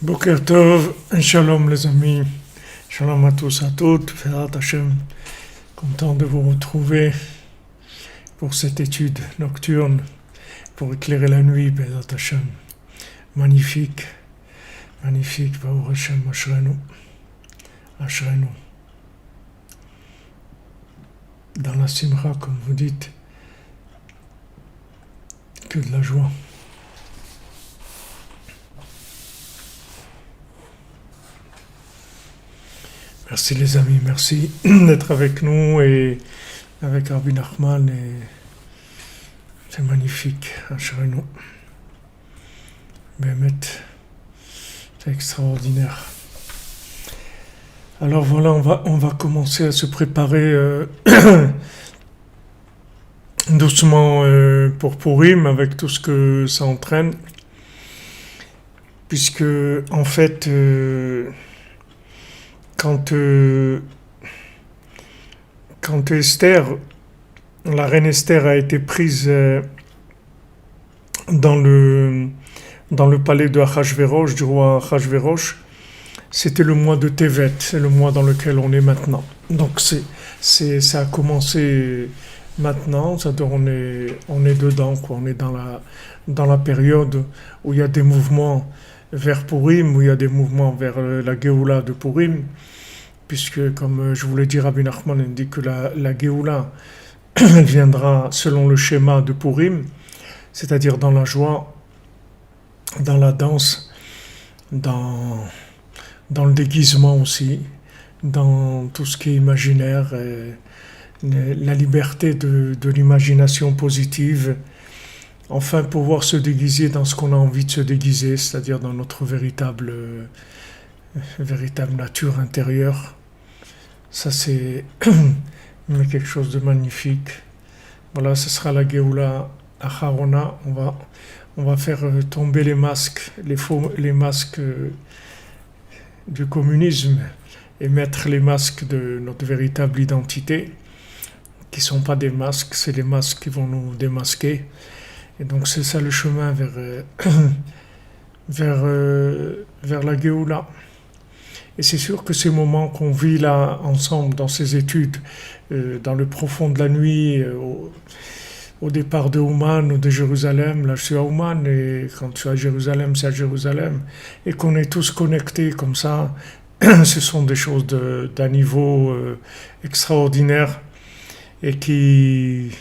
Boker Tov, Shalom les amis, Shalom à tous, à toutes, Ferat Hashem, Content de vous retrouver pour cette étude nocturne, pour éclairer la nuit, Bezat Hashem. Magnifique, magnifique, Baruch Hashem, Ashrenu, Ashrenu. Dans la simra, comme vous dites, que de la joie. Merci les amis, merci d'être avec nous et avec Rabbi Nachman, et c'est magnifique, Ashrenu. Bémet, c'est extraordinaire. Alors voilà, on va commencer à se préparer doucement pour Purim, avec tout ce que ça entraîne, puisque en fait, quand Esther, la reine Esther a été prise dans le palais de Achashverosh, du roi Achashverosh, c'était le mois de Tevet, c'est le mois dans lequel on est maintenant. Donc ça a commencé maintenant, on est dedans, quoi. On est dans la période où il y a des mouvements vers Purim, où il y a des mouvements vers la Géoula de Purim, puisque, comme je vous l'ai dit, Rabbi Nachman dit que la Géoula viendra selon le schéma de Purim, c'est-à-dire dans la joie, dans la danse, dans le déguisement aussi, dans tout ce qui est imaginaire, la liberté de l'imagination positive, enfin pouvoir se déguiser dans ce qu'on a envie de se déguiser, c'est-à-dire dans notre véritable nature intérieure. Ça, c'est quelque chose de magnifique. Voilà, ce sera la Géoula Acharona. On va faire tomber les masques, les masques du communisme, et mettre les masques de notre véritable identité, qui ne sont pas des masques, c'est les masques qui vont nous démasquer. Et donc c'est ça le chemin vers la Géoula. Et c'est sûr que ces moments qu'on vit là ensemble dans ces études, dans le profond de la nuit, au départ de Ouman ou de Jérusalem, là je suis à Ouman, et quand je suis à Jérusalem, c'est à Jérusalem, et qu'on est tous connectés comme ça, ce sont des choses d'un niveau extraordinaire, et qui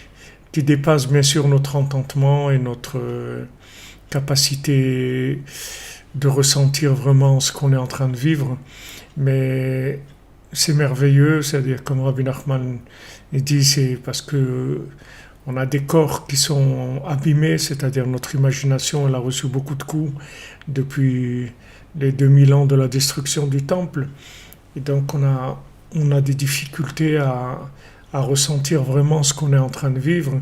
dépassent bien sûr notre entendement et notre capacité de ressentir vraiment ce qu'on est en train de vivre. Mais c'est merveilleux, c'est-à-dire, comme Rabbi Nachman dit, c'est parce que on a des corps qui sont abîmés, c'est-à-dire notre imagination, elle a reçu beaucoup de coups depuis les 2000 ans de la destruction du temple. Et donc on a des difficultés à ressentir vraiment ce qu'on est en train de vivre.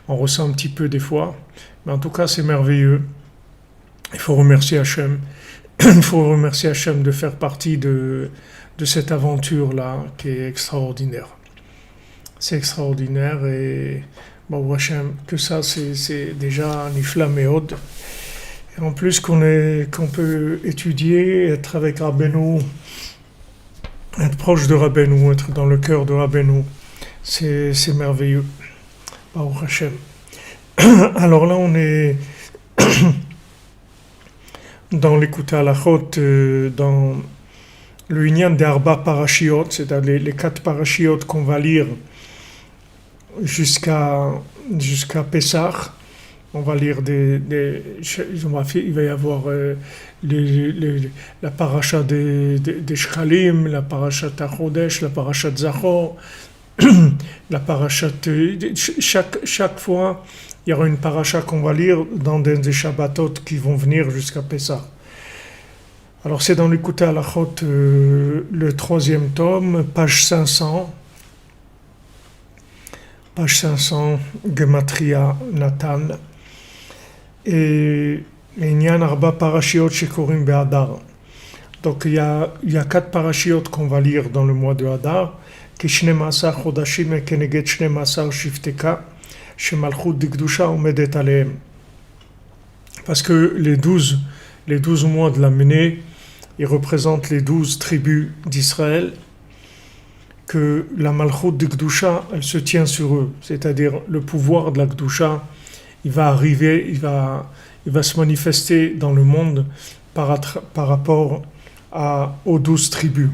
On ressent un petit peu des fois, mais en tout cas c'est merveilleux. Il faut remercier Hachem. Il faut remercier Hachem de faire partie de cette aventure-là qui est extraordinaire. C'est extraordinaire, et bon, Hachem, que ça c'est déjà Nifla Meod. Et en plus qu'on peut étudier, être avec Rabbeinu, être proche de Rabbeinu, être dans le cœur de Rabbeinu. C'est merveilleux. Baruch Hashem. Alors là, on est dans l'écoute halachot, dans le Inyan des Arba Parashiot, c'est-à-dire les 4 Parashiot qu'on va lire jusqu'à Pessah. On va lire il va y avoir la paracha des Shkalim, la paracha Tachodesh, la paracha Zachor, la paracha, chaque fois, il y aura une paracha qu'on va lire dans des Shabbatot qui vont venir jusqu'à Pessah. Alors c'est dans l'Écoute Halachot, le 3e tome, page 500, Gematria Nathan, et Inyan Arba Parashiot Shekorim Be'adar. Donc il y a 4 parashiot qu'on va lire dans le mois de Hadar, Kishne Masar Chodashim Keneged Shne Masar Shifteka Shemalchut Dikdusha Omedet Aleem. Parce que les 12 mois de l'année, ils représentent les 12 tribus d'Israël, que la malchut de Gdusha, elle se tient sur eux. C'est-à-dire le pouvoir de la Gdusha, il va arriver, il va se manifester dans le monde par rapport aux 12 tribus.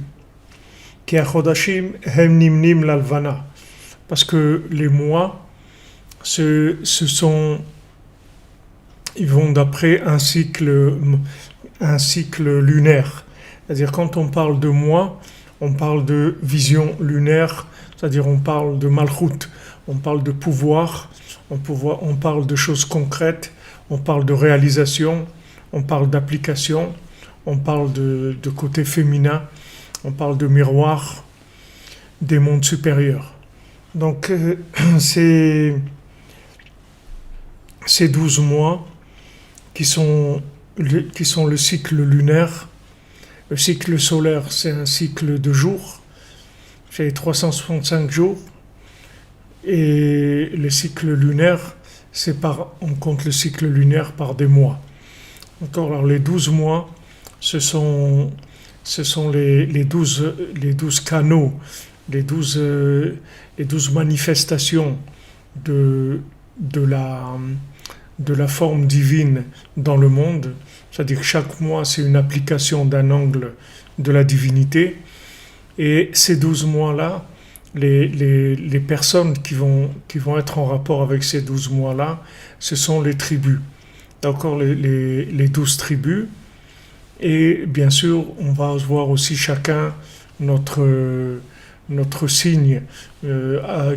Ki achodashim hem nimnim lalvana. Parce que les mois, ils vont d'après un cycle lunaire. C'est-à-dire quand on parle de mois, on parle de vision lunaire, c'est-à-dire on parle de malchut, on parle de pouvoir, on parle de choses concrètes, on parle de réalisation, on parle d'application, on parle de côté féminin, on parle de miroir des mondes supérieurs. Donc ces 12 mois qui sont le cycle lunaire. Le cycle solaire, c'est un cycle de jours, c'est 365 jours, et le cycle lunaire, on compte le cycle lunaire par des mois. Encore, alors les 12 mois, ce sont les 12 canaux, les 12 manifestations de la forme divine dans le monde. C'est-à-dire que chaque mois, c'est une application d'un angle de la divinité. Et ces 12 mois-là, les personnes qui vont être en rapport avec ces 12 mois-là, ce sont les tribus. D'accord, les 12 tribus. Et bien sûr, on va voir aussi chacun notre signe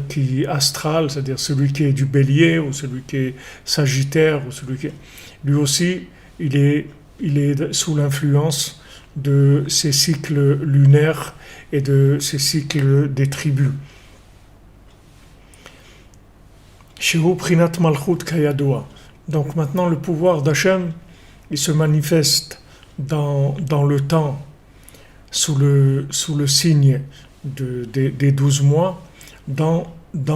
qui est astral, c'est-à-dire celui qui est du bélier, ou celui qui est sagittaire, ou celui qui est... Lui aussi, il est sous l'influence de ces cycles lunaires et de ces cycles des tribus. Shehu Prinat Malchut Kayadoa. Donc maintenant, le pouvoir d'Hachem, il se manifeste dans le temps, sous le signe des 12 mois, dans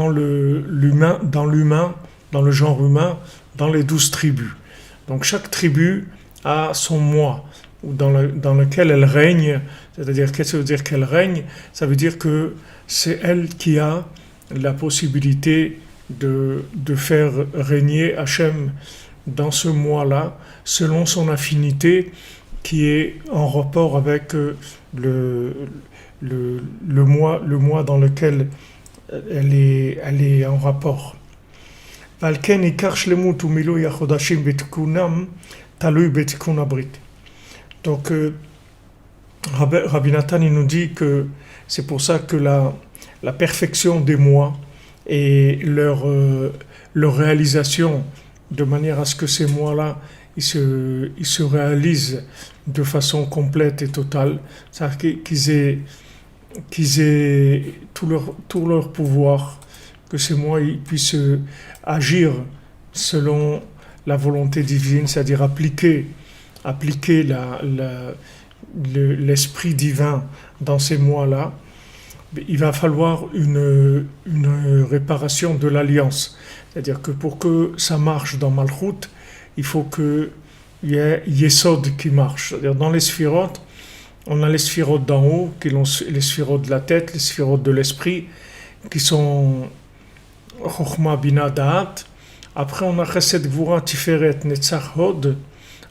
l'humain, dans le genre humain, dans les 12 tribus. Donc chaque tribu a son mois dans lequel elle règne. C'est-à-dire, qu'est-ce que ça veut dire qu'elle règne? Ça veut dire que c'est elle qui a la possibilité de faire régner Hachem dans ce mois-là, selon son affinité qui est en rapport avec le mois dans lequel elle est en rapport. Donc Rabbi Nathan il nous dit que c'est pour ça que la perfection des mois et leur réalisation de manière à ce que ces mois-là ils se réalisent de façon complète et totale, c'est-à-dire qu'ils aient tout leur pouvoir, que ces mois ils puissent agir selon la volonté divine, c'est-à-dire appliquer l'esprit divin dans ces mois-là. Il va falloir une réparation de l'alliance, c'est-à-dire que pour que ça marche dans Malchut, il faut qu'il y ait Yesod qui marche. C'est-à-dire dans les sphirotes, on a les sphirotes d'en haut, qui sont les sphirotes de la tête, les sphirotes de l'esprit, qui sont Chochma, Bina, Da'at. Après, on a Chesed, Gvura, Tiferet, Netzach, Hod.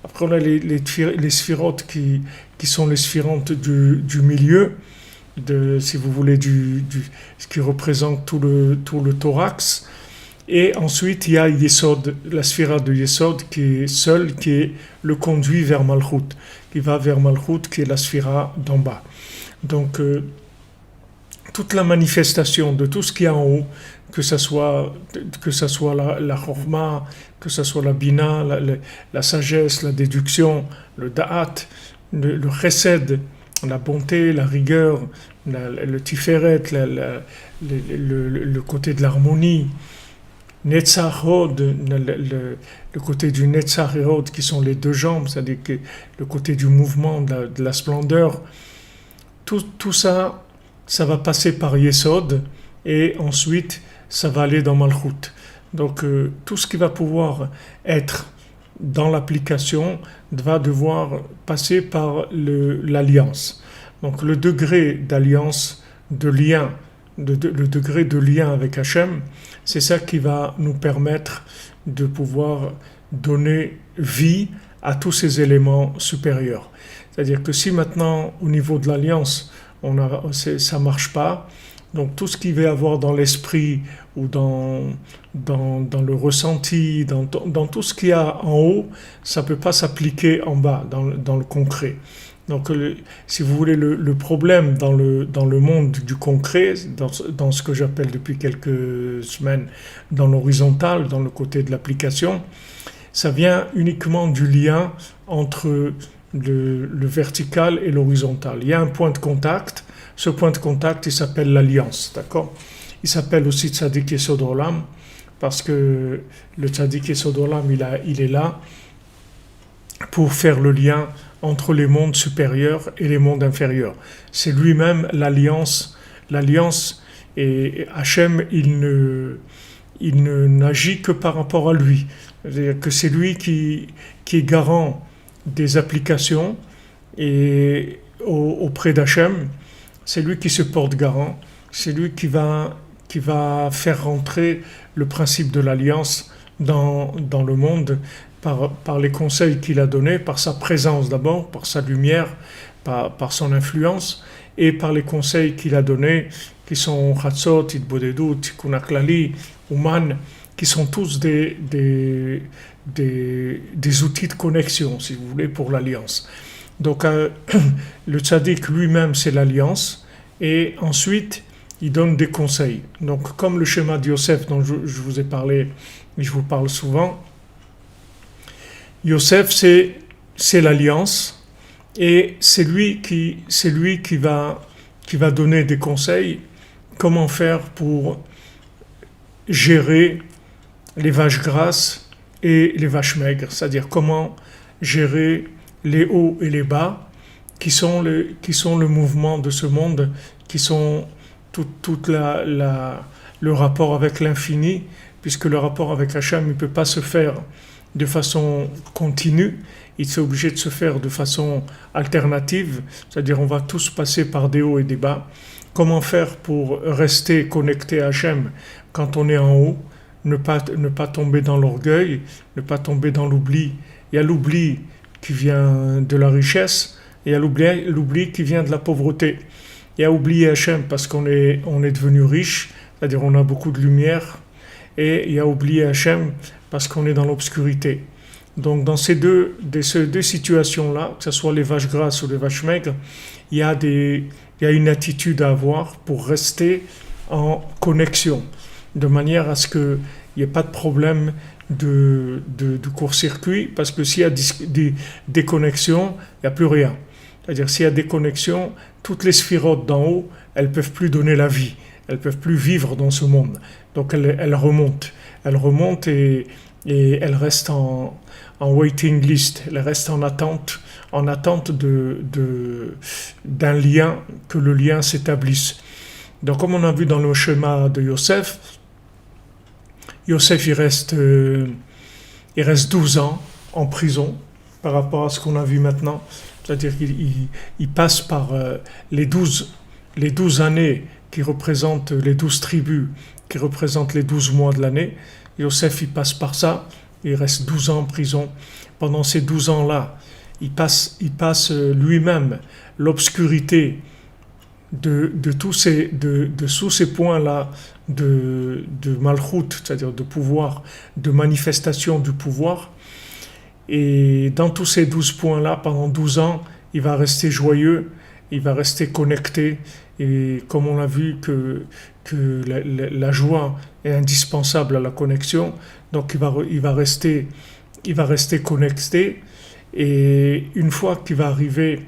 Après, on a les sphirotes qui sont les sphirotes du milieu, si vous voulez, ce qui représente tout le thorax. Et ensuite, il y a Yesod, la sphira de Yesod, qui est le conduit vers Malchut, qui va vers Malchut, qui est la sphira d'en bas. Donc, toute la manifestation de tout ce qu'il y a en haut, que ça soit la Chokhmah, que ça soit la Bina, la sagesse, la déduction, le Da'at, le Chesed, la bonté, la rigueur, le Tiferet, le côté de l'harmonie, Netzach Hod, le côté du Netzach et Hod qui sont les deux jambes, c'est-à-dire que le côté du mouvement, de la splendeur, tout ça va passer par Yesod et ensuite ça va aller dans Malchut. Donc tout ce qui va pouvoir être dans l'application va devoir passer par l'alliance. Donc le degré d'alliance de lien, le degré de lien avec Hachem, c'est ça qui va nous permettre de pouvoir donner vie à tous ces éléments supérieurs. C'est-à-dire que si maintenant, au niveau de l'alliance, ça ne marche pas, donc tout ce qu'il va y avoir dans l'esprit ou dans le ressenti, dans tout ce qu'il y a en haut, ça ne peut pas s'appliquer en bas, dans le concret. Donc, si vous voulez, le problème dans le monde du concret, dans ce que j'appelle depuis quelques semaines, dans l'horizontal, dans le côté de l'application, ça vient uniquement du lien entre le vertical et l'horizontal. Il y a un point de contact. Ce point de contact, il s'appelle l'alliance, d'accord? Il s'appelle aussi Tzadik Yesod Olam, parce que le Tzadik Yesod Olam, il est là pour faire le lien entre les mondes supérieurs et les mondes inférieurs. C'est lui-même l'alliance. L'alliance, et Hachem, il n'agit que par rapport à lui. C'est-à-dire que c'est lui qui est garant des applications et auprès d'Hachem, c'est lui qui se porte garant, c'est lui qui va faire rentrer le principe de l'alliance dans le monde par les conseils qu'il a donnés, par sa présence d'abord, par sa lumière, par son influence, et par les conseils qu'il a donnés, qui sont Chatzot, Itbodedut, Tikkun HaKlali, Uman, qui sont tous des outils de connexion, si vous voulez, pour l'alliance. Donc le tzaddik lui-même, c'est l'alliance, et ensuite, il donne des conseils. Donc comme le schéma de Yosef dont je vous ai parlé, et je vous parle souvent, Yosef, c'est l'alliance, et c'est lui qui va donner des conseils, comment faire pour gérer les vaches grasses et les vaches maigres, c'est-à-dire comment gérer les hauts et les bas, qui sont le mouvement de ce monde, qui sont tout le rapport avec l'infini, puisque le rapport avec Hachem ne peut pas se faire de façon continue, il est obligé de se faire de façon alternative, c'est-à-dire on va tous passer par des hauts et des bas. Comment faire pour rester connecté à Hachem quand on est en haut, ne pas tomber dans l'orgueil, ne pas tomber dans l'oubli. Il y a l'oubli qui vient de la richesse, et il y a l'oubli qui vient de la pauvreté. Il y a oublié Hachem parce qu'on est devenu riche, c'est-à-dire on a beaucoup de lumière, et il y a oublié Hachem parce qu'on est dans l'obscurité. Donc dans ces deux situations-là, que ce soit les vaches grasses ou les vaches maigres, il y a une attitude à avoir pour rester en connexion, de manière à ce qu'il n'y ait pas de problème de court-circuit, parce que s'il y a des déconnexions, il n'y a plus rien. C'est-à-dire s'il y a des connexions, toutes les sphirotes d'en haut, elles ne peuvent plus donner la vie, elles ne peuvent plus vivre dans ce monde. Donc elles remontent. Elles remontent et elles restent en waiting list, elles restent en attente d'un lien, que le lien s'établisse. Donc comme on a vu dans le schéma de Yosef, il reste 12 ans en prison par rapport à ce qu'on a vu maintenant. C'est-à-dire qu'il passe par les 12 années qui représentent les 12 tribus, qui représentent les 12 mois de l'année. Yosef, il passe par ça, il reste 12 ans en prison. Pendant ces 12 ans-là, il passe lui-même l'obscurité de tous ces points-là de malchut, c'est-à-dire de pouvoir, de manifestation du pouvoir. Et dans tous ces 12 points-là, pendant 12 ans, il va rester joyeux, il va rester connecté. Et comme on l'a vu que la joie est indispensable à la connexion, donc il va rester connecté. Et une fois qu'il va arriver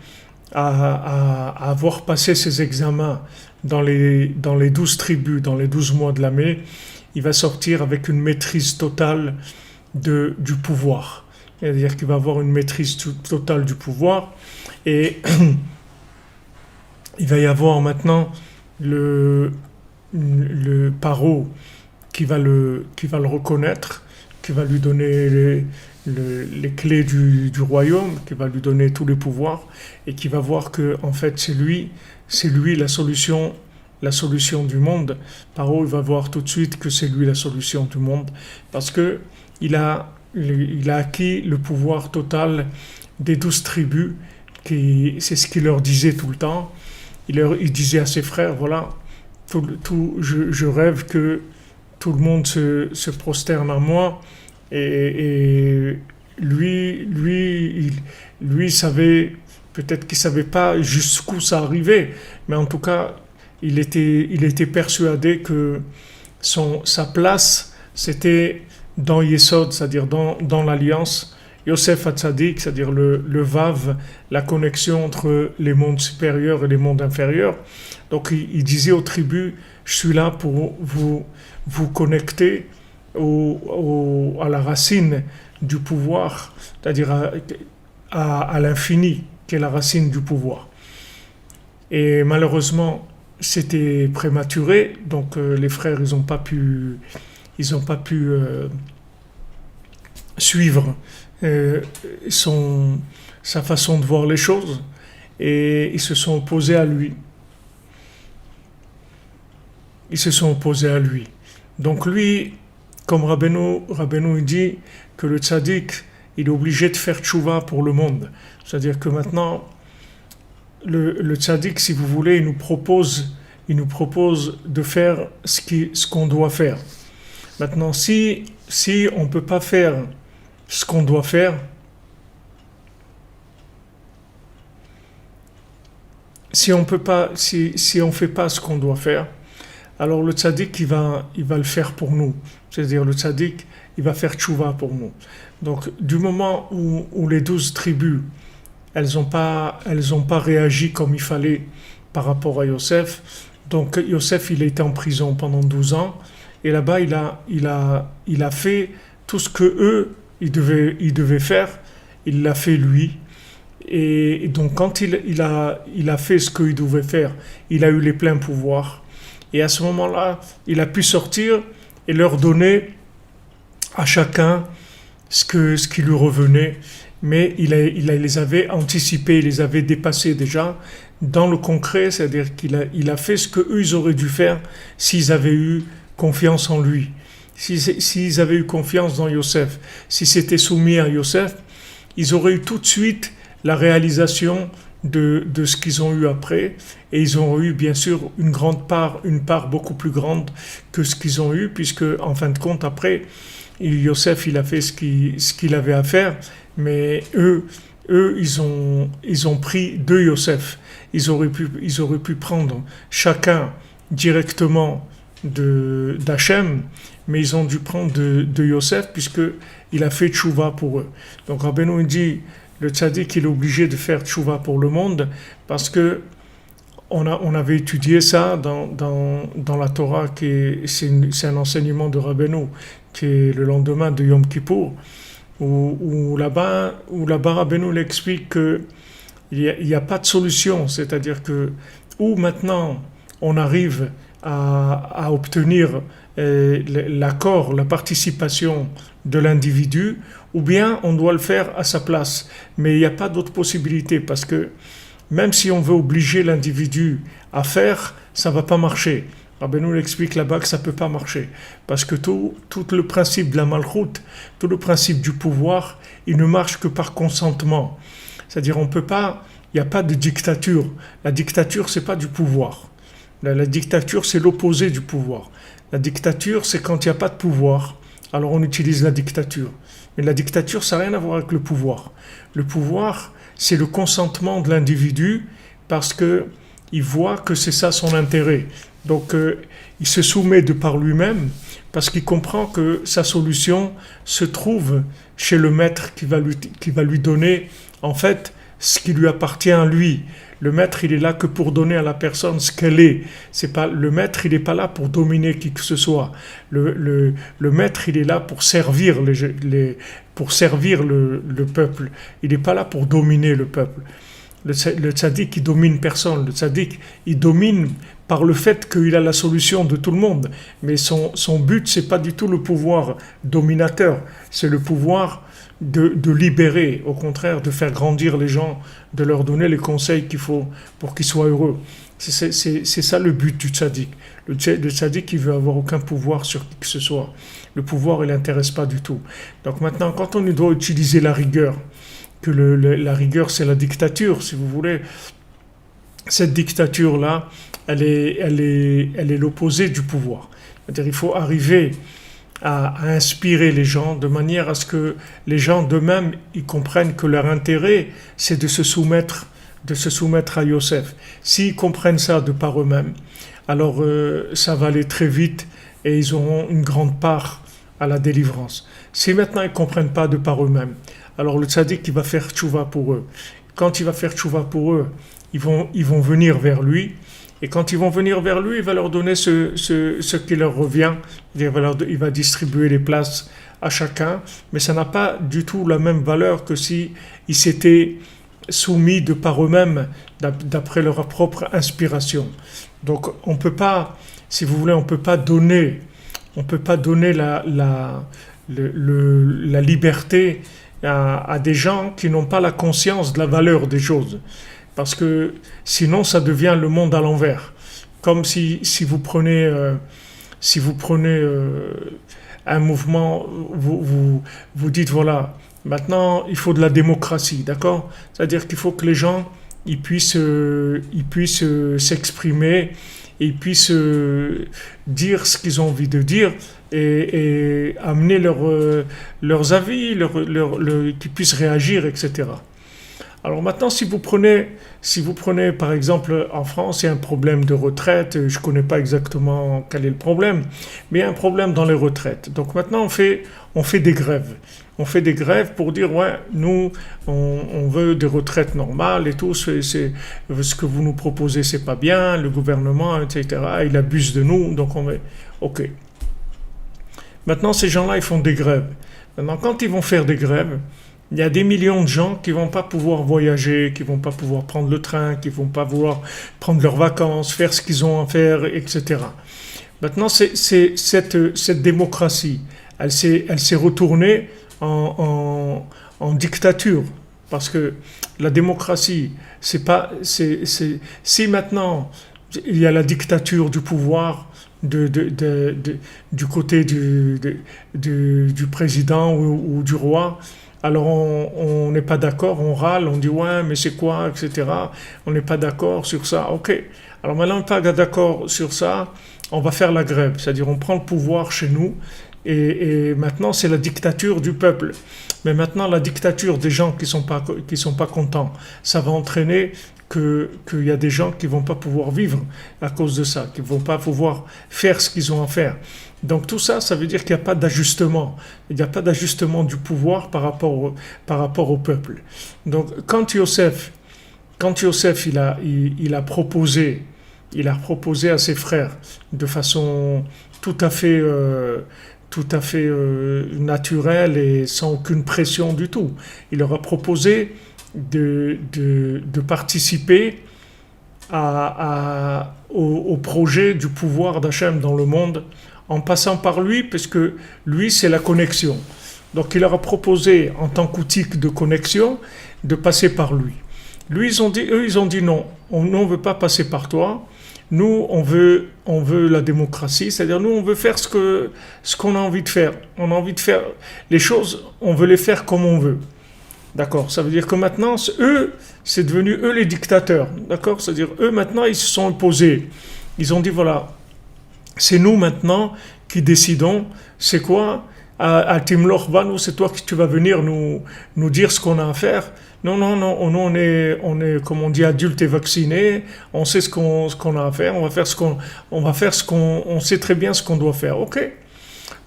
à avoir passé ses examens dans les 12 tribus, dans les 12 mois de l'année, il va sortir avec une maîtrise totale du pouvoir. C'est-à-dire qu'il va avoir une maîtrise totale du pouvoir, et il va y avoir maintenant le paro qui va le reconnaître, qui va lui donner les clés du royaume, qui va lui donner tous les pouvoirs, et qui va voir que en fait c'est lui la solution la solution du monde, Paro il va voir tout de suite que c'est lui la solution du monde, parce que il a acquis le pouvoir total des 12 tribus, c'est ce qu'il leur disait tout le temps. Il disait à ses frères, voilà, je rêve que tout le monde se prosterne à moi, et lui savait, peut-être qu'il savait pas jusqu'où ça arrivait, mais en tout cas, il était persuadé que sa place, c'était dans Yesod, c'est-à-dire dans l'alliance, Yosef Hatzadik, c'est-à-dire le Vav, la connexion entre les mondes supérieurs et les mondes inférieurs. Donc il disait aux tribus, je suis là pour vous connecter à la racine du pouvoir, c'est-à-dire à l'infini, qui est la racine du pouvoir. Et malheureusement, c'était prématuré, donc les frères, ils ont pas pu suivre euh, sa façon de voir les choses, et ils se sont opposés à lui. Ils se sont opposés à lui. Donc lui, comme Rabbeinu dit que le tzaddik, il est obligé de faire tchouva pour le monde. C'est-à-dire que maintenant, le tzaddik, si vous voulez, il nous propose de faire ce qu'on doit faire. Maintenant, si on ne peut pas faire ce qu'on doit faire, si on fait pas ce qu'on doit faire, alors le tzaddik, il va le faire pour nous. C'est-à-dire le tzaddik, il va faire tchouva pour nous. Donc, du moment où les 12 tribus, elles ont pas réagi comme il fallait par rapport à Yosef, donc Yosef, il a été en prison pendant 12 ans, et là-bas, il a fait tout ce que eux, ils devaient faire, il l'a fait lui. Et donc, quand il a fait ce qu'il devait faire, il a eu les pleins pouvoirs. Et à ce moment-là, il a pu sortir et leur donner à chacun ce qui lui revenait. Mais il les avait anticipés, il les avait dépassés déjà dans le concret, c'est-à-dire qu'il a fait ce qu'eux, ils auraient dû faire s'ils avaient eu confiance en lui. S'ils avaient eu confiance dans Yosef, s'ils s'étaient soumis à Yosef, ils auraient eu tout de suite la réalisation de ce qu'ils ont eu après, et ils ont eu bien sûr une part beaucoup plus grande que ce qu'ils ont eu, puisque en fin de compte après, Yosef il a fait ce qu'il avait à faire, mais eux ils ont pris de Yosef. Ils auraient pu prendre chacun directement d'Hachem, mais ils ont dû prendre de Yosef, puisque il a fait tchouva pour eux. Donc Rabbeinu dit, le tzaddik il est obligé de faire tchouva pour le monde, parce que on avait étudié ça dans la Torah, c'est un enseignement de Rabbeinu, qui est le lendemain de Yom Kippour, où là-bas Rabbeinu l'explique qu'il n'y a pas de solution, c'est-à-dire que où maintenant on arrive à obtenir l'accord, la participation de l'individu, ou bien on doit le faire à sa place. Mais il n'y a pas d'autre possibilité, parce que même si on veut obliger l'individu à faire, ça ne va pas marcher. Rabbeinu explique là-bas que ça ne peut pas marcher, parce que tout le principe de la malchoute, tout le principe du pouvoir, il ne marche que par consentement. C'est-à-dire on peut pas, il n'y a pas de dictature. La dictature, c'est pas du pouvoir. La dictature, c'est l'opposé du pouvoir. La dictature, c'est quand il n'y a pas de pouvoir, alors on utilise la dictature. Mais la dictature, ça n'a rien à voir avec le pouvoir. Le pouvoir, c'est le consentement de l'individu, parce qu'il voit que c'est ça son intérêt. Donc il se soumet de par lui-même, parce qu'il comprend que sa solution se trouve chez le maître qui va lui donner en fait ce qui lui appartient à lui. Le maître, il est là que pour donner à la personne ce qu'elle est. C'est pas, le maître, il n'est pas là pour dominer qui que ce soit. Le maître, il est là pour servir pour servir le peuple. Il n'est pas là pour dominer le peuple. Le tzaddik, il domine personne. Le tzaddik, il domine par le fait qu'il a la solution de tout le monde. Mais son but, c'est pas du tout le pouvoir dominateur. C'est le pouvoir de libérer, au contraire, de faire grandir les gens, de leur donner les conseils qu'il faut pour qu'ils soient heureux. C'est ça le but du tzaddik. Le tzaddik, il veut avoir aucun pouvoir sur qui que ce soit. Le pouvoir, il l'intéresse pas du tout. Donc maintenant, quand on doit utiliser la rigueur, que la rigueur, c'est la dictature, si vous voulez, cette dictature-là, elle est l'opposé du pouvoir. C'est-à-dire, il faut arriver à inspirer les gens de manière à ce que les gens d'eux-mêmes ils comprennent que leur intérêt c'est de se soumettre à Yosef. S'ils comprennent ça de par eux-mêmes, alors ça va aller très vite et ils auront une grande part à la délivrance. Si maintenant ils ne comprennent pas de par eux-mêmes, alors le tzaddik il va faire tchouva pour eux. Quand il va faire tchouva pour eux, ils vont venir vers lui. Et quand ils vont venir vers lui, il va leur donner ce qui leur revient. Il va distribuer les places à chacun. Mais ça n'a pas du tout la même valeur que si ils s'étaient soumis de par eux-mêmes, d'après leur propre inspiration. Donc on peut pas, si vous voulez, on peut pas donner la liberté à des gens qui n'ont pas la conscience de la valeur des choses. Parce que sinon, ça devient le monde à l'envers. Comme si vous prenez un mouvement, vous dites, voilà, maintenant, il faut de la démocratie, d'accord? C'est-à-dire qu'il faut que les gens ils puissent s'exprimer, et ils puissent dire ce qu'ils ont envie de dire et amener leurs avis, qu'ils puissent réagir, etc. Alors maintenant, si vous prenez par exemple en France, il y a un problème de retraite, je ne connais pas exactement quel est le problème, mais il y a un problème dans les retraites. Donc maintenant, on fait des grèves. On fait des grèves pour dire, ouais, nous, on veut des retraites normales et tout, ce que vous nous proposez, c'est pas bien, le gouvernement, etc., il abuse de nous, donc on met, ok. Maintenant, ces gens-là, ils font des grèves. Maintenant, quand ils vont faire des grèves, il y a des millions de gens qui vont pas pouvoir voyager, qui vont pas pouvoir prendre le train, qui vont pas pouvoir prendre leurs vacances, faire ce qu'ils ont à faire, etc. Maintenant, cette démocratie, elle s'est retournée en dictature. Parce que la démocratie, si maintenant il y a la dictature du pouvoir, du côté du président ou du roi, alors on n'est pas d'accord, on râle, on dit ouais mais c'est quoi, etc. On n'est pas d'accord sur ça, ok. Alors maintenant on n'est pas d'accord sur ça, on va faire la grève, c'est-à-dire on prend le pouvoir chez nous et maintenant c'est la dictature du peuple. Mais maintenant la dictature des gens qui sont pas contents, ça va entraîner qu'il y a des gens qui vont pas pouvoir vivre à cause de ça, qui vont pas pouvoir faire ce qu'ils ont à faire. Donc tout ça, ça veut dire qu'il n'y a pas d'ajustement. Il n'y a pas d'ajustement du pouvoir par rapport au peuple. Donc quand Yosef il a proposé à ses frères de façon tout à fait naturelle et sans aucune pression du tout. Il leur a proposé de participer au projet du pouvoir d'Hachem dans le monde en passant par lui, parce que lui, c'est la connexion. Donc il leur a proposé, en tant qu'outil de connexion, de passer par lui. Eux, ils ont dit non, on ne veut pas passer par toi. Nous, on veut la démocratie, c'est-à-dire nous, on veut faire ce qu'on a envie de faire. On a envie de faire les choses, on veut les faire comme on veut. D'accord? Ça veut dire que maintenant, c'est devenu eux les dictateurs. D'accord? C'est-à-dire eux, maintenant, ils se sont imposés. Ils ont dit, voilà, c'est nous maintenant qui décidons. C'est quoi? À Timloch Banu, c'est toi qui tu vas venir nous dire ce qu'on a à faire. Non, nous on est, comme on dit, adultes et vaccinés. On sait ce qu'on a à faire. On va faire on sait très bien ce qu'on doit faire. Ok.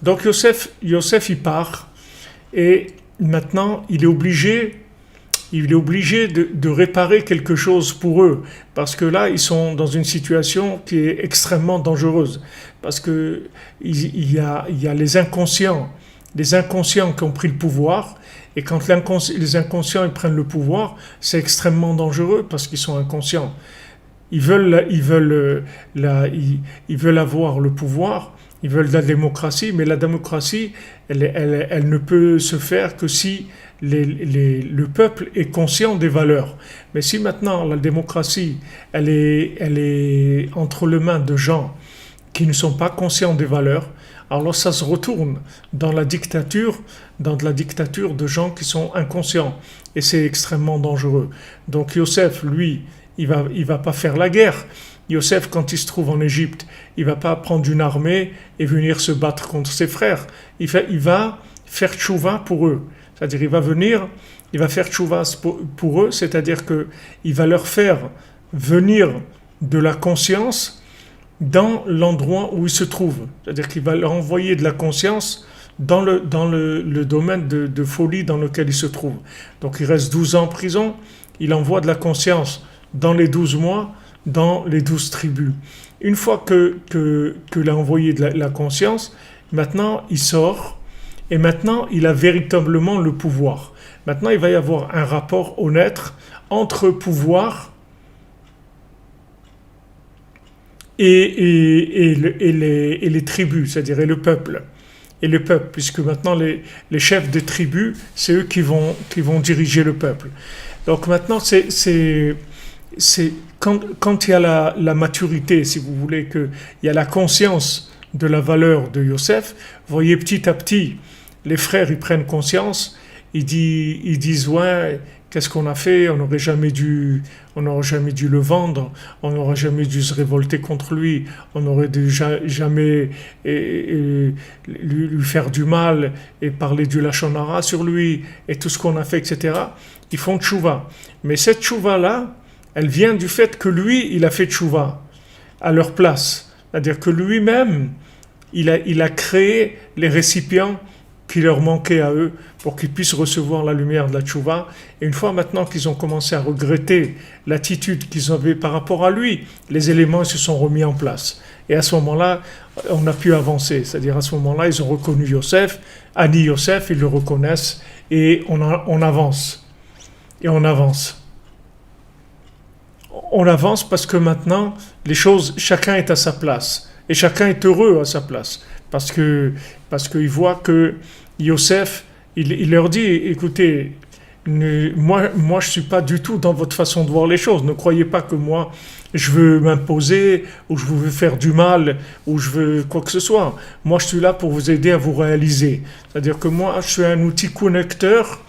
Donc Yosef il part et maintenant il est obligé de réparer quelque chose pour eux, parce que là, ils sont dans une situation qui est extrêmement dangereuse, parce que il y a les inconscients qui ont pris le pouvoir, et quand les inconscients ils prennent le pouvoir, c'est extrêmement dangereux, parce qu'ils sont inconscients. Ils veulent avoir le pouvoir, Ils veulent de la démocratie, mais la démocratie, elle ne peut se faire que si le peuple est conscient des valeurs. Mais si maintenant la démocratie, elle est entre les mains de gens qui ne sont pas conscients des valeurs, alors ça se retourne dans la dictature de gens qui sont inconscients. Et c'est extrêmement dangereux. Donc Yosef, lui, il va pas faire la guerre. Yosef, quand il se trouve en Égypte, il va pas prendre une armée et venir se battre contre ses frères. Il va faire tchouva pour eux. C'est-à-dire, il va faire tchouva pour eux, c'est-à-dire que il va leur faire venir de la conscience dans l'endroit où ils se trouvent. C'est-à-dire qu'il va leur envoyer de la conscience dans le domaine de folie dans lequel ils se trouvent. Donc il reste 12 ans en prison, il envoie de la conscience dans les 12 mois, dans les 12 tribus. Une fois qu'il a envoyé de la conscience, maintenant il sort, et maintenant il a véritablement le pouvoir. Maintenant il va y avoir un rapport honnête entre pouvoir et les tribus, c'est-à-dire et le peuple. Et le peuple, puisque maintenant les chefs des tribus, c'est eux qui vont diriger le peuple. Donc maintenant, quand il y a la maturité, si vous voulez, qu'il y a la conscience de la valeur de Yosef, vous voyez petit à petit, les frères, ils prennent conscience, ils disent, ouais, qu'est-ce qu'on a fait? On n'aurait jamais dû le vendre, on n'aurait jamais dû se révolter contre lui, on n'aurait dû jamais lui faire du mal et parler du lachon hara sur lui et tout ce qu'on a fait, etc. Ils font tchouva. Mais cette tchouva-là, elle vient du fait que lui, il a fait tchouva à leur place. C'est-à-dire que lui-même, il a créé les récipients qui leur manquaient à eux pour qu'ils puissent recevoir la lumière de la tchouva. Et une fois maintenant qu'ils ont commencé à regretter l'attitude qu'ils avaient par rapport à lui, les éléments se sont remis en place. Et à ce moment-là, on a pu avancer. C'est-à-dire à ce moment-là, ils ont reconnu Yosef, Ani Yosef, ils le reconnaissent et on avance. Et on avance. On avance parce que maintenant, les choses, chacun est à sa place. Et chacun est heureux à sa place. Parce qu'il voit que Yosef, il leur dit, écoutez, moi je ne suis pas du tout dans votre façon de voir les choses. Ne croyez pas que moi, je veux m'imposer, ou je veux faire du mal, ou je veux quoi que ce soit. Moi, je suis là pour vous aider à vous réaliser. C'est-à-dire que moi, je suis un outil connecteur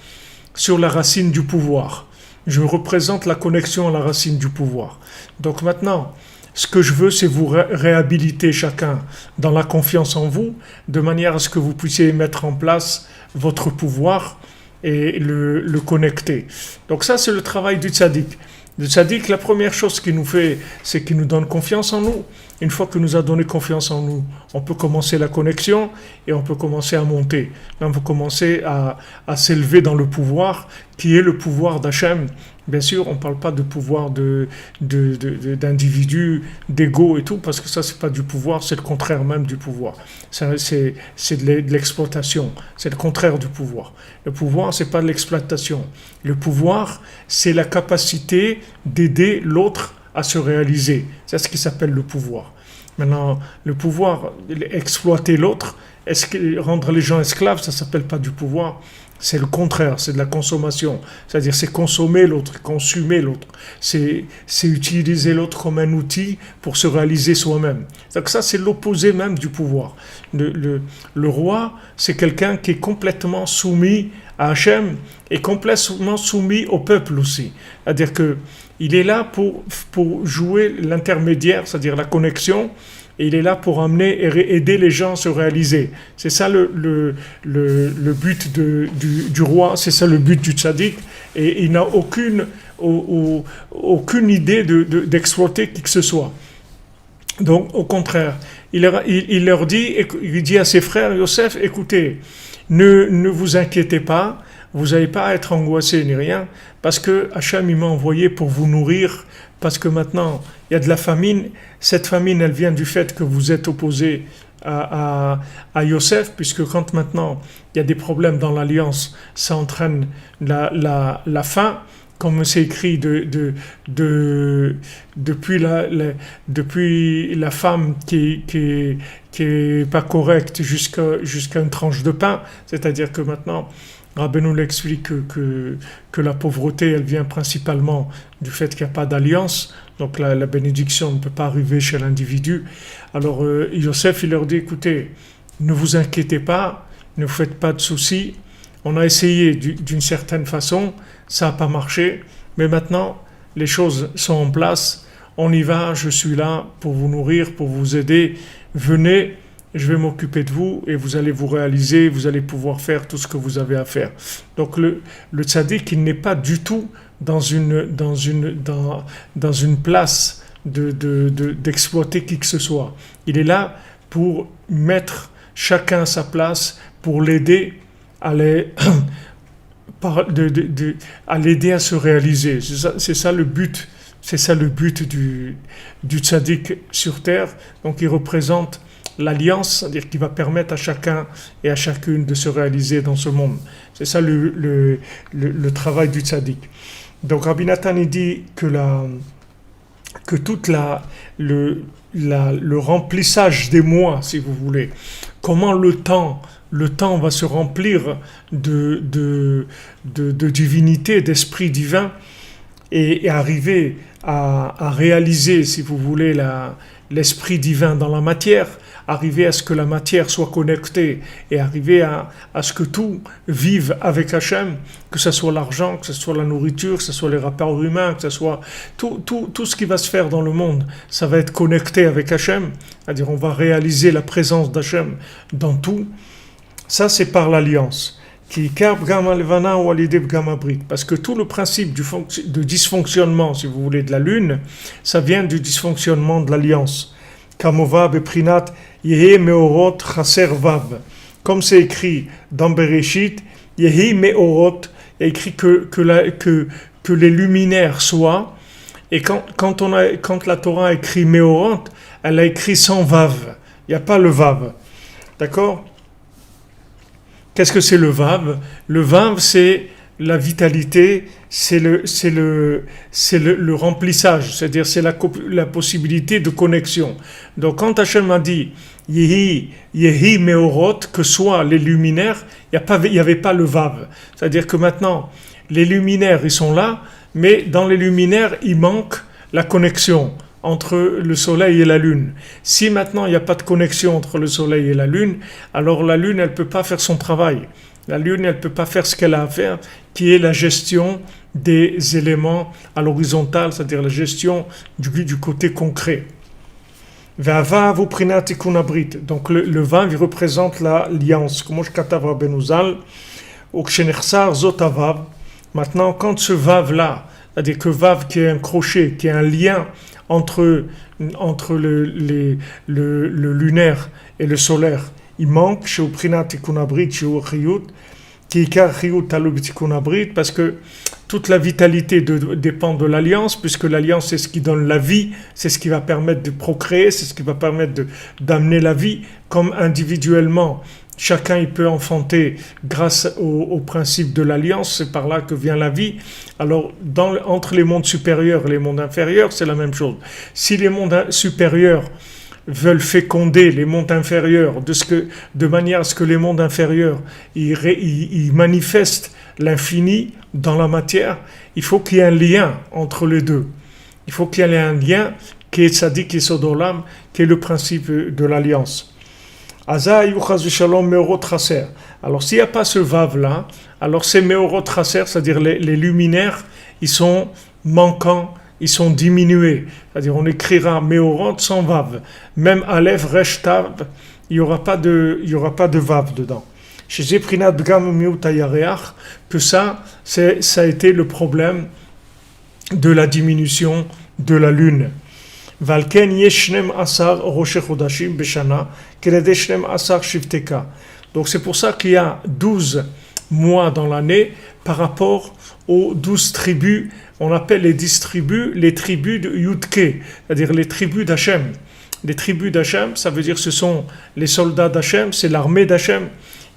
sur la racine du pouvoir. Je représente la connexion à la racine du pouvoir. Donc maintenant, ce que je veux, c'est vous réhabiliter chacun dans la confiance en vous, de manière à ce que vous puissiez mettre en place votre pouvoir et le connecter. Donc ça, c'est le travail du tzaddik. Le tzaddik, la première chose qu'il nous fait, c'est qu'il nous donne confiance en nous. Une fois qu'il nous a donné confiance en nous, on peut commencer la connexion et on peut commencer à monter. On peut commencer à s'élever dans le pouvoir, qui est le pouvoir d'Hachem. Bien sûr, on ne parle pas de pouvoir d'individu, d'ego et tout, parce que ça, c'est pas du pouvoir, c'est le contraire même du pouvoir. C'est de l'exploitation, c'est le contraire du pouvoir. Le pouvoir, c'est pas de l'exploitation. Le pouvoir, c'est la capacité d'aider l'autre à se réaliser. C'est ce qui s'appelle le pouvoir. Maintenant, le pouvoir, exploiter l'autre, rendre les gens esclaves, ça ne s'appelle pas du pouvoir. C'est le contraire, c'est de la consommation. C'est-à-dire, c'est consommer l'autre, consumer l'autre. C'est utiliser l'autre comme un outil pour se réaliser soi-même. Donc ça, c'est l'opposé même du pouvoir. Le roi, c'est quelqu'un qui est complètement soumis à Hachem et complètement soumis au peuple aussi. C'est-à-dire que il est là pour jouer l'intermédiaire, c'est-à-dire la connexion, et il est là pour amener et aider les gens à se réaliser. C'est ça le but du roi, c'est ça le but du tzaddik, et il n'a aucune idée d'exploiter qui que ce soit. Donc au contraire, il leur dit, il dit à ses frères, Yosef, écoutez, ne vous inquiétez pas, vous n'allez pas être angoissé ni rien, parce que Hachem il m'a envoyé pour vous nourrir, parce que maintenant il y a de la famine. Cette famine, elle vient du fait que vous êtes opposé à Yosef, puisque quand maintenant il y a des problèmes dans l'alliance, ça entraîne la faim, comme c'est écrit, depuis depuis la femme qui est pas correcte jusqu'à une tranche de pain. C'est-à-dire que maintenant, Rabbeinu l'explique que la pauvreté, elle vient principalement du fait qu'il n'y a pas d'alliance. Donc la bénédiction ne peut pas arriver chez l'individu. Alors Yosef, il leur dit, écoutez, ne vous inquiétez pas, ne vous faites pas de soucis. On a essayé d'une certaine façon, ça n'a pas marché, mais maintenant, les choses sont en place. On y va, je suis là pour vous nourrir, pour vous aider. Venez, je vais m'occuper de vous et vous allez vous réaliser, vous allez pouvoir faire tout ce que vous avez à faire. Donc le tzaddik, il n'est pas du tout dans une place d'exploiter qui que ce soit. Il est là pour mettre chacun à sa place, pour l'aider à l'aider à se réaliser. C'est ça le but. C'est ça le but du tzaddik sur terre. Donc il représente l'alliance, c'est-à-dire qu'il va permettre à chacun et à chacune de se réaliser dans ce monde. C'est ça le travail du tzaddik. Donc Rabbi Nathan il dit que toute le remplissage des mois, si vous voulez, comment le temps va se remplir de divinité, d'esprit divin, et arriver à réaliser, si vous voulez, l'esprit divin dans la matière, arriver à ce que la matière soit connectée et arriver à ce que tout vive avec Hachem, que ce soit l'argent, que ce soit la nourriture, que ce soit les rapports humains, que ce soit tout ce qui va se faire dans le monde, ça va être connecté avec Hachem, c'est-à-dire on va réaliser la présence d'Hachem dans tout. Ça, c'est par l'alliance. Parce que tout le principe de dysfonctionnement, si vous voulez, de la lune, ça vient du dysfonctionnement de l'alliance. Comme c'est écrit dans Bereshit, Yehi Meorot, il y a écrit que les luminaires soient, et quand la Torah a écrit Meorot, elle a écrit sans vav, il n'y a pas le vav, d'accord? Qu'est-ce que c'est le vav? Le vav, c'est la vitalité, c'est le remplissage, c'est-à-dire c'est la possibilité de connexion. Donc quand Hachem a dit Yehi Meorot, que soient les luminaires, il n'y avait pas le vav. C'est-à-dire que maintenant, les luminaires, ils sont là, mais dans les luminaires, il manque la connexion entre le soleil et la lune. Si maintenant il n'y a pas de connexion entre le soleil et la lune, alors la lune, elle ne peut pas faire son travail. La lune, elle ne peut pas faire ce qu'elle a à faire, qui est la gestion des éléments à l'horizontale, c'est-à-dire la gestion du côté concret. Donc le vav, il représente l'alliance. Comme je katav Rabbeinu Zal, maintenant, quand ce vav-là, c'est-à-dire que vav qui est un crochet, qui est un lien entre le lunaire et le solaire, il manque chez Uprinat Tikkun Abrit, chez Chiyut, qui est Chiyut Talub Tikkun Abrit, parce que toute la vitalité dépend de l'alliance, puisque l'alliance c'est ce qui donne la vie, c'est ce qui va permettre de procréer, c'est ce qui va permettre d'amener la vie, comme individuellement. Chacun il peut enfanter grâce au principe de l'alliance, c'est par là que vient la vie. Alors entre les mondes supérieurs et les mondes inférieurs, c'est la même chose. Si les mondes supérieurs veulent féconder les mondes inférieurs de manière à ce que les mondes inférieurs ils manifestent l'infini dans la matière, il faut qu'il y ait un lien entre les deux. Il faut qu'il y ait un lien qui est Tzadik Yesod Olam, qui est le principe de l'alliance. Alors s'il n'y a pas ce vav là, alors c'est meorot traser, c'est-à-dire les luminaires, ils sont manquants, ils sont diminués. C'est-à-dire on écrira meorot sans vav. Même aleph resh tav, il n'y aura pas de vav dedans. Chez Zeprinat Bgam Miut Ayareach, que ça a été le problème de la diminution de la lune. Valken yeshnem asar roche chodashim beshana keledeshnem asar shifteka. Donc c'est pour ça qu'il y a 12 mois dans l'année par rapport aux 12 tribus. On appelle les 10 tribus les tribus de Yudke, c'est-à-dire les tribus d'Hachem. Les tribus d'Hachem, ça veut dire ce sont les soldats d'Hachem, c'est l'armée d'Hachem.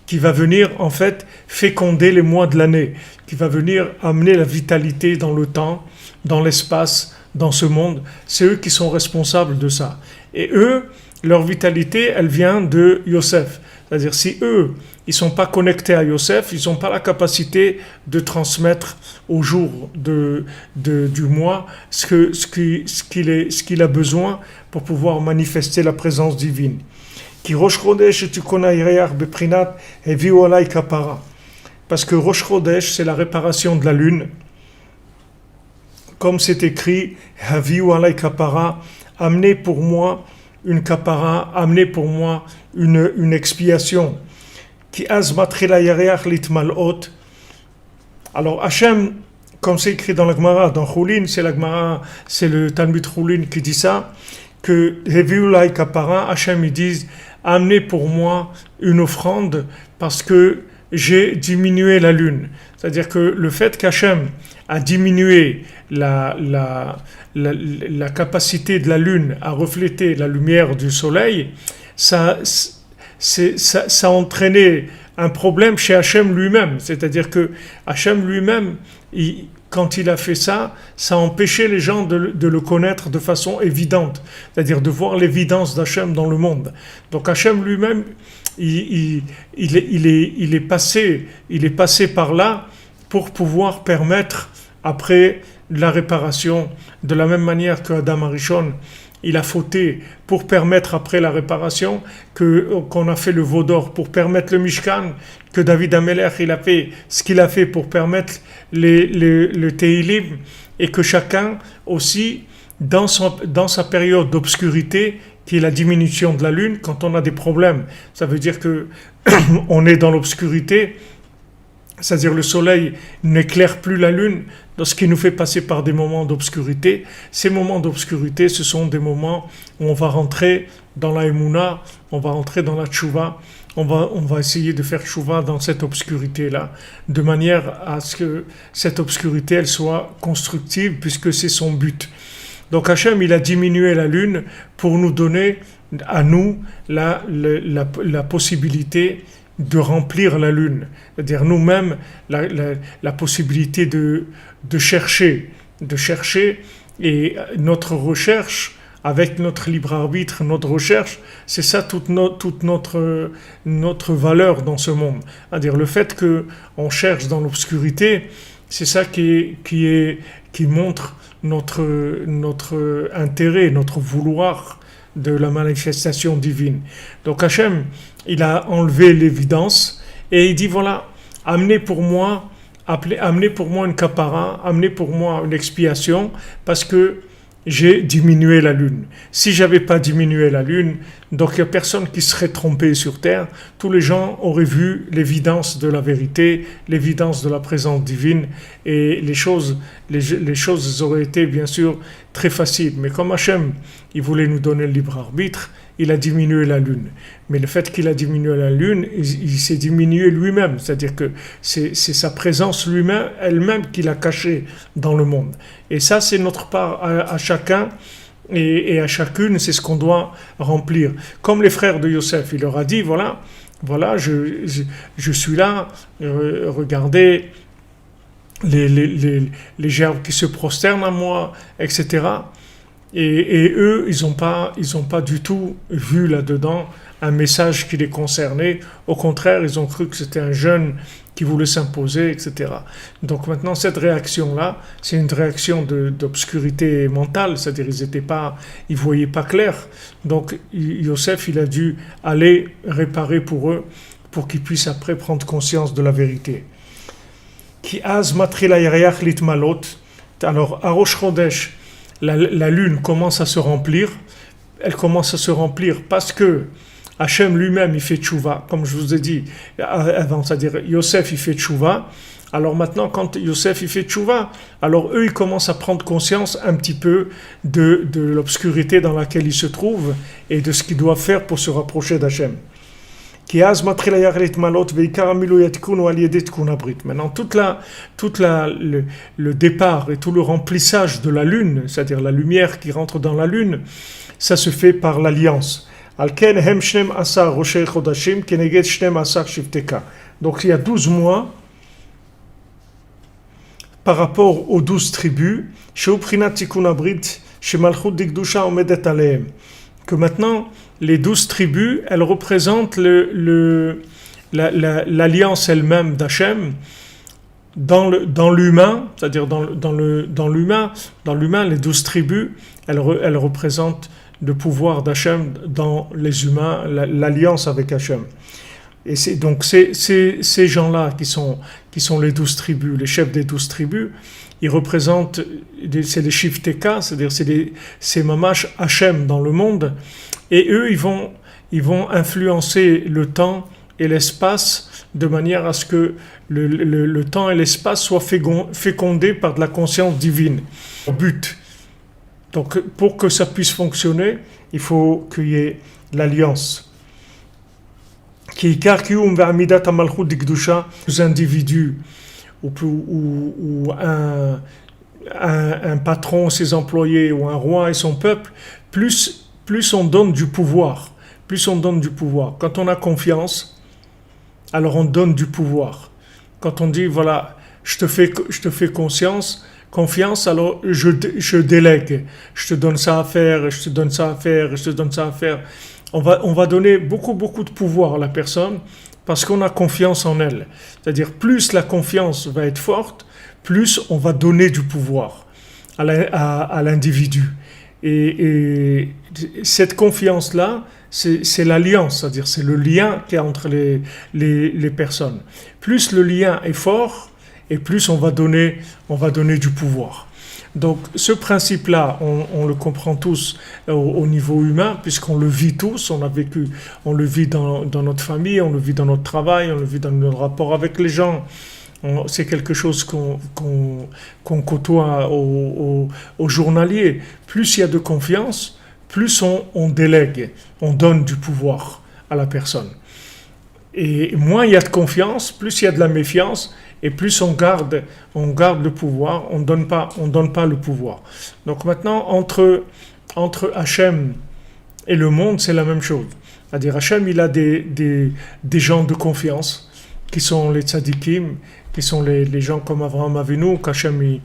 qui va venir en fait féconder les mois de l'année, qui va venir amener la vitalité dans le temps, dans l'espace, dans ce monde. C'est eux qui sont responsables de ça. Et eux, leur vitalité, elle vient de Yosef. C'est-à-dire, si eux, ils ne sont pas connectés à Yosef, ils n'ont pas la capacité de transmettre au jour du mois ce qu'il a besoin pour pouvoir manifester la présence divine. Qui Rosh Chodesh et Tukona Yireach Beprinat Heviu Alai Kapara. Parce que Rosh Chodesh, c'est la réparation de la lune. Comme c'est écrit, Heviu Alai Kapara, amenez pour moi une kapara, amenez pour moi une expiation. Qui azmatrila Yireach litmalot. Alors Hachem, comme c'est écrit dans la Gemara, dans Choulin, c'est le Talmud Choulin qui dit ça, que Heviu Alai Kapara, Hachem ils disent, amenez pour moi une offrande parce que j'ai diminué la lune. C'est-à-dire que le fait qu'Hachem a diminué la capacité de la lune à refléter la lumière du soleil, ça a entraîné un problème chez Hachem lui-même. C'est-à-dire que Hachem lui-même, quand il a fait ça, ça a empêché les gens de le connaître de façon évidente, c'est-à-dire de voir l'évidence d'Hachem dans le monde. Donc Hachem lui-même, il est passé par là pour pouvoir permettre après la réparation, de la même manière que Adam Arishon, il a fauté pour permettre après la réparation, qu'on a fait le veau d'or pour permettre le Mishkan, que David Amelech il a fait ce qu'il a fait pour permettre le Teilim, et que chacun aussi, dans sa période d'obscurité, qui est la diminution de la lune, quand on a des problèmes, ça veut dire que on est dans l'obscurité, c'est-à-dire le soleil n'éclaire plus la lune, ce qui nous fait passer par des moments d'obscurité. Ces moments d'obscurité, ce sont des moments où on va rentrer dans la Emouna, on va rentrer dans la Tchouva, on va essayer de faire Tchouva dans cette obscurité-là, de manière à ce que cette obscurité, elle soit constructive, puisque c'est son but. Donc Hachem, il a diminué la lune pour nous donner, à nous, la possibilité de remplir la lune, c'est-à-dire nous-mêmes la possibilité de chercher, et notre recherche, avec notre libre arbitre, notre recherche, c'est ça toute notre valeur dans ce monde. C'est-à-dire le fait qu'on cherche dans l'obscurité, c'est ça qui montre notre intérêt, notre vouloir de la manifestation divine. Donc Hachem, il a enlevé l'évidence et il dit voilà, amenez pour moi une kapara, amenez pour moi une expiation parce que j'ai diminué la lune. Si j'avais pas diminué la lune, donc il n'y a personne qui serait trompé sur terre. Tous les gens auraient vu l'évidence de la vérité, l'évidence de la présence divine, et les choses auraient été bien sûr très faciles. Mais comme Hachem, il voulait nous donner le libre arbitre, il a diminué la lune. Mais le fait qu'il a diminué la lune, il s'est diminué lui-même. C'est-à-dire que c'est sa présence lui-même, elle-même qu'il a cachée dans le monde. Et ça, c'est notre part à chacun et à chacune, c'est ce qu'on doit remplir. Comme les frères de Yosef, il leur a dit, voilà, je suis là, regardez les gerbes qui se prosternent à moi, etc. Et eux, ils n'ont pas du tout vu là-dedans un message qui les concernait. Au contraire, ils ont cru que c'était un jeune qui voulait s'imposer, etc. Donc maintenant, cette réaction-là, c'est une réaction d'obscurité mentale, c'est-à-dire ils ne voyaient pas clair. Donc Yosef, il a dû aller réparer pour eux, pour qu'ils puissent après prendre conscience de la vérité. Ki az matrila yariach litmalot. Alors, à Rosh Chodesh, la lune commence à se remplir. Elle commence à se remplir parce que Hachem lui-même, il fait tchouva, comme je vous ai dit avant, c'est-à-dire Yosef, il fait tchouva. Alors maintenant, quand Yosef, il fait tchouva, alors eux, ils commencent à prendre conscience un petit peu de l'obscurité dans laquelle ils se trouvent et de ce qu'ils doivent faire pour se rapprocher d'Hachem. Maintenant, le départ et tout le remplissage de la lune, c'est-à-dire la lumière qui rentre dans la lune, ça se fait par l'alliance. Al ken hem shnem asar roshei chodashim keneged shnem asar shifteka. Donc il y a 12 mois par rapport aux 12 tribus, chez Uprinat Tikkun Abrit, chez Malchut Dikdusha Omedet Alehem, que maintenant, les 12 tribus, elles représentent l'alliance elle-même d'Hachem dans l'humain, c'est-à-dire dans l'humain, les 12 tribus, elles représentent le pouvoir d'Hachem dans les humains, l'alliance avec Hachem. Et donc ces gens-là qui sont les 12 tribus, les chefs des 12 tribus, ils représentent, c'est les Shifteka, c'est-à-dire c'est Mamash Hachem dans le monde, et eux ils vont influencer le temps et l'espace de manière à ce que le temps et l'espace soient fécondés par de la conscience divine. Au but. Donc pour que ça puisse fonctionner, il faut qu'il y ait l'alliance. Les individus ou un patron, ses employés, ou un roi et son peuple, plus on donne du pouvoir. Quand on a confiance, alors on donne du pouvoir. Quand on dit, voilà, je te fais confiance, alors je délègue. Je te donne ça à faire, je te donne ça à faire. On va donner beaucoup de pouvoir à la personne parce qu'on a confiance en elle. C'est-à-dire, plus la confiance va être forte, plus on va donner du pouvoir à l'individu. Et cette confiance-là, c'est l'alliance, c'est-à-dire c'est le lien qu'il y a entre les personnes. Plus le lien est fort, et plus on va donner du pouvoir. Donc ce principe-là, on le comprend tous au niveau humain, puisqu'on le vit tous, on le vit dans notre famille, on le vit dans notre travail, on le vit dans notre rapport avec les gens. C'est quelque chose qu'on côtoie au journalier. Plus il y a de confiance, plus on délègue, on donne du pouvoir à la personne. Et moins il y a de confiance, plus il y a de la méfiance, et plus on garde le pouvoir, on donne pas le pouvoir. Donc maintenant, entre Hachem et le monde, c'est la même chose. C'est-à-dire Hachem, il a des gens de confiance, qui sont les tzadikim, qui sont les gens comme Avraham Avinu, qu'Hachem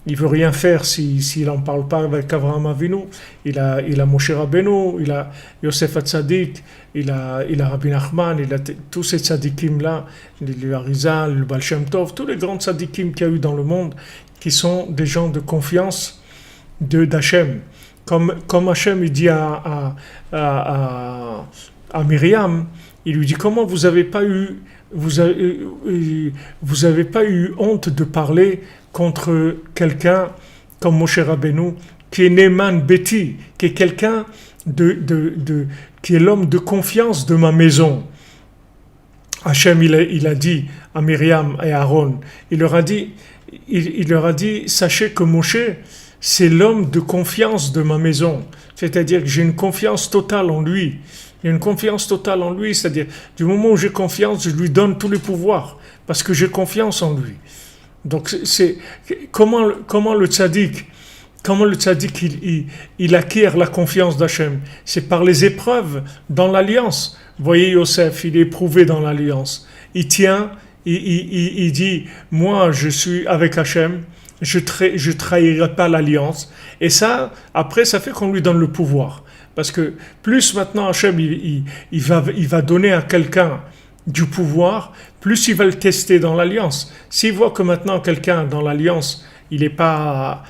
il veut rien faire s'il n'en parle pas avec Avraham Avinu. Il a Moshe Rabbeinu, il a Yosef Hatzadik, il a Rabbi Nachman, il a tous ces tzadikim-là, le Arizal, le Baal Shem Tov, tous les grands tzadikim qu'il y a eu dans le monde, qui sont des gens de confiance d'Hachem. Comme Hachem il dit à Myriam, il lui dit, comment vous avez pas eu honte de parler contre quelqu'un comme Moshe Rabbeinu, qui est Neman Beti, qui est quelqu'un qui est l'homme de confiance de ma maison. Hachem, il a dit à Myriam et à Aaron, il leur a dit, sachez que Moshe, c'est l'homme de confiance de ma maison. C'est-à-dire que j'ai une confiance totale en lui. C'est-à-dire, du moment où j'ai confiance, je lui donne tous les pouvoirs, parce que j'ai confiance en lui. Donc, c'est comment le tzaddik, il acquiert la confiance d'Hachem. C'est par les épreuves dans l'alliance. Vous voyez Yosef, il est éprouvé dans l'alliance. Il tient, il dit, moi je suis avec Hachem, je trahirai pas l'alliance. Et ça, après, ça fait qu'on lui donne le pouvoir. Parce que plus maintenant Hachem, il va donner à quelqu'un du pouvoir, plus il va le tester dans l'alliance. S'il voit que maintenant quelqu'un dans l'alliance, il est pas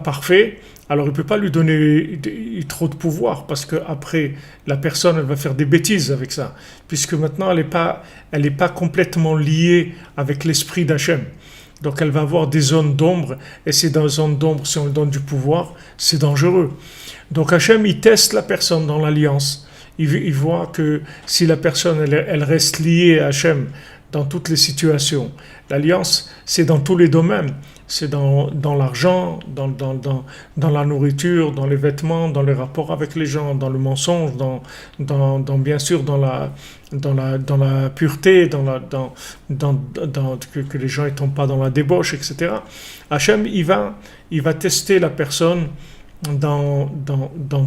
parfait, alors il ne peut pas lui donner trop de pouvoir, parce qu'après, la personne, elle va faire des bêtises avec ça, puisque maintenant, elle est pas complètement liée avec l'esprit d'Hachem. Donc elle va avoir des zones d'ombre, et ces zones d'ombre, si on lui donne du pouvoir, c'est dangereux. Donc Hachem, il teste la personne dans l'alliance. Il voit que si la personne, elle reste liée à Hachem dans toutes les situations. L'alliance, c'est dans tous les domaines. C'est dans l'argent, dans la nourriture, dans les vêtements, dans les rapports avec les gens, dans le mensonge, bien sûr dans la pureté, que les gens ne tombent pas dans la débauche, etc. Hachem, il va tester la personne dans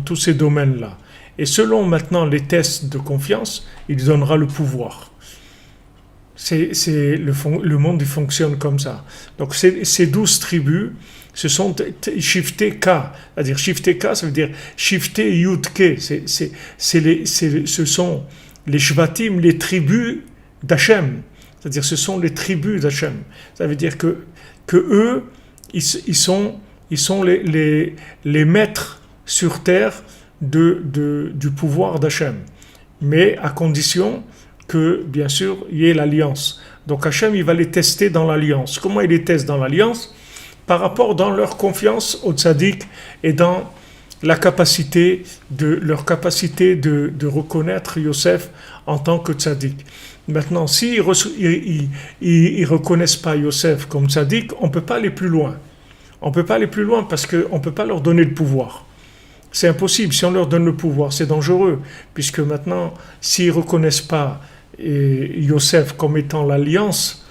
tous ces domaines-là. Et selon maintenant les tests de confiance, il donnera le pouvoir. Le monde il fonctionne comme ça. Donc ces 12 tribus, ce sont shifté K. C'est-à-dire shifté K, ça veut dire shifté Yud K. Ce sont les Shvatim, les tribus d'Hachem. C'est-à-dire ce sont les tribus d'Hachem. Ça veut dire que eux, ils sont les maîtres sur terre du pouvoir d'Hachem. Mais à condition que, bien sûr, il y ait l'alliance. Donc Hachem, il va les tester dans l'alliance. Comment il les teste dans l'alliance? Par rapport dans leur confiance au tzaddik et dans leur capacité de reconnaître Yosef en tant que tzaddik. Maintenant, s'ils ne reconnaissent pas Yosef comme tzaddik, on ne peut pas aller plus loin. On ne peut pas aller plus loin parce qu'on ne peut pas leur donner le pouvoir. C'est impossible. Si on leur donne le pouvoir, c'est dangereux. Puisque maintenant, s'ils ne reconnaissent pas Yosef comme étant l'alliance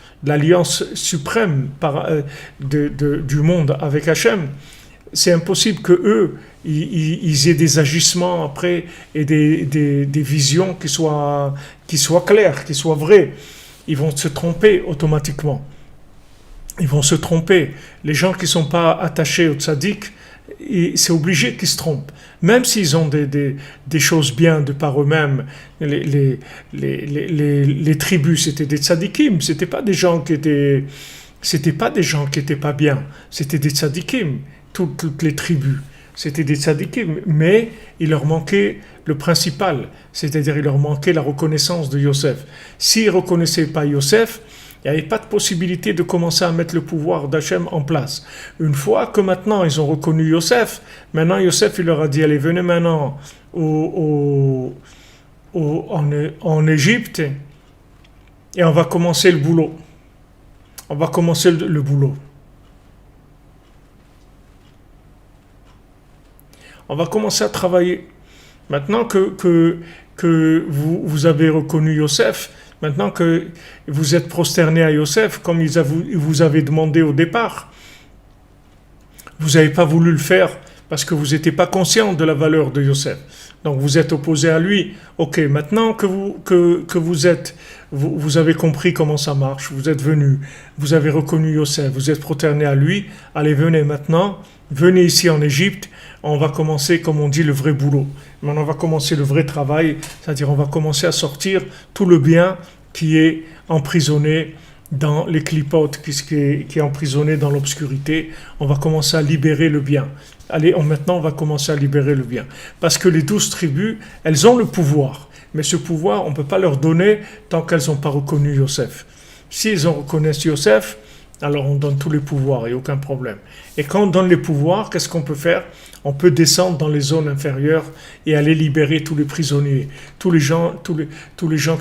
suprême du monde avec Hachem, c'est impossible que eux ils aient des agissements après et des visions qui soient claires, qui soient vraies. Ils vont se tromper automatiquement. Ils vont se tromper. Les gens qui ne sont pas attachés au tzaddik, c'est obligé qu'ils se trompent. Même s'ils ont des choses bien de par eux-mêmes, les tribus, c'était des tzaddikim, c'était pas des gens qui étaient pas bien, c'était des tzaddikim, toutes les tribus, c'était des tzaddikim, mais il leur manquait le principal, c'est-à-dire il leur manquait la reconnaissance de Yosef. S'ils ne reconnaissaient pas Yosef, il n'y avait pas de possibilité de commencer à mettre le pouvoir d'Hachem en place. Une fois que maintenant ils ont reconnu Yosef, maintenant Yosef il leur a dit, allez venez maintenant en Égypte et on va commencer le boulot. On va commencer le boulot. On va commencer à travailler. Maintenant que vous avez reconnu Yosef, maintenant que vous êtes prosterné à Yosef, comme vous avez demandé au départ, vous n'avez pas voulu le faire parce que vous n'étiez pas conscient de la valeur de Yosef. Donc vous êtes opposé à lui. Ok, maintenant que vous avez compris comment ça marche, vous êtes venu, vous avez reconnu Yosef, vous êtes prosterné à lui, allez venez maintenant, venez ici en Égypte, on va commencer, comme on dit, le vrai boulot. Maintenant, on va commencer le vrai travail, c'est-à-dire on va commencer à sortir tout le bien qui est emprisonné dans les clipotes, qui est emprisonné dans l'obscurité. On va commencer à libérer le bien. Allez, maintenant, on va commencer à libérer le bien. Parce que les 12 tribus, elles ont le pouvoir. Mais ce pouvoir, on ne peut pas leur donner tant qu'elles n'ont pas reconnu Yosef. S'ils ont reconnu Yosef, alors on donne tous les pouvoirs, il n'y a aucun problème. Et quand on donne les pouvoirs, qu'est-ce qu'on peut faire? On peut descendre dans les zones inférieures et aller libérer tous les prisonniers. Tous les gens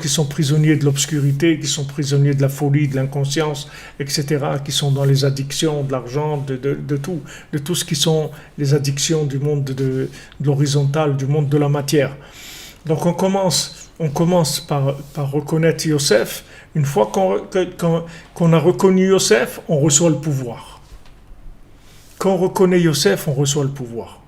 qui sont prisonniers de l'obscurité, qui sont prisonniers de la folie, de l'inconscience, etc., qui sont dans les addictions, de l'argent, de tout ce qui sont les addictions du monde de l'horizontal, du monde de la matière. Donc on commence par reconnaître Yosef. Une fois qu'on a reconnu Yosef, on reçoit le pouvoir. Quand on reconnaît Yosef, on reçoit le pouvoir.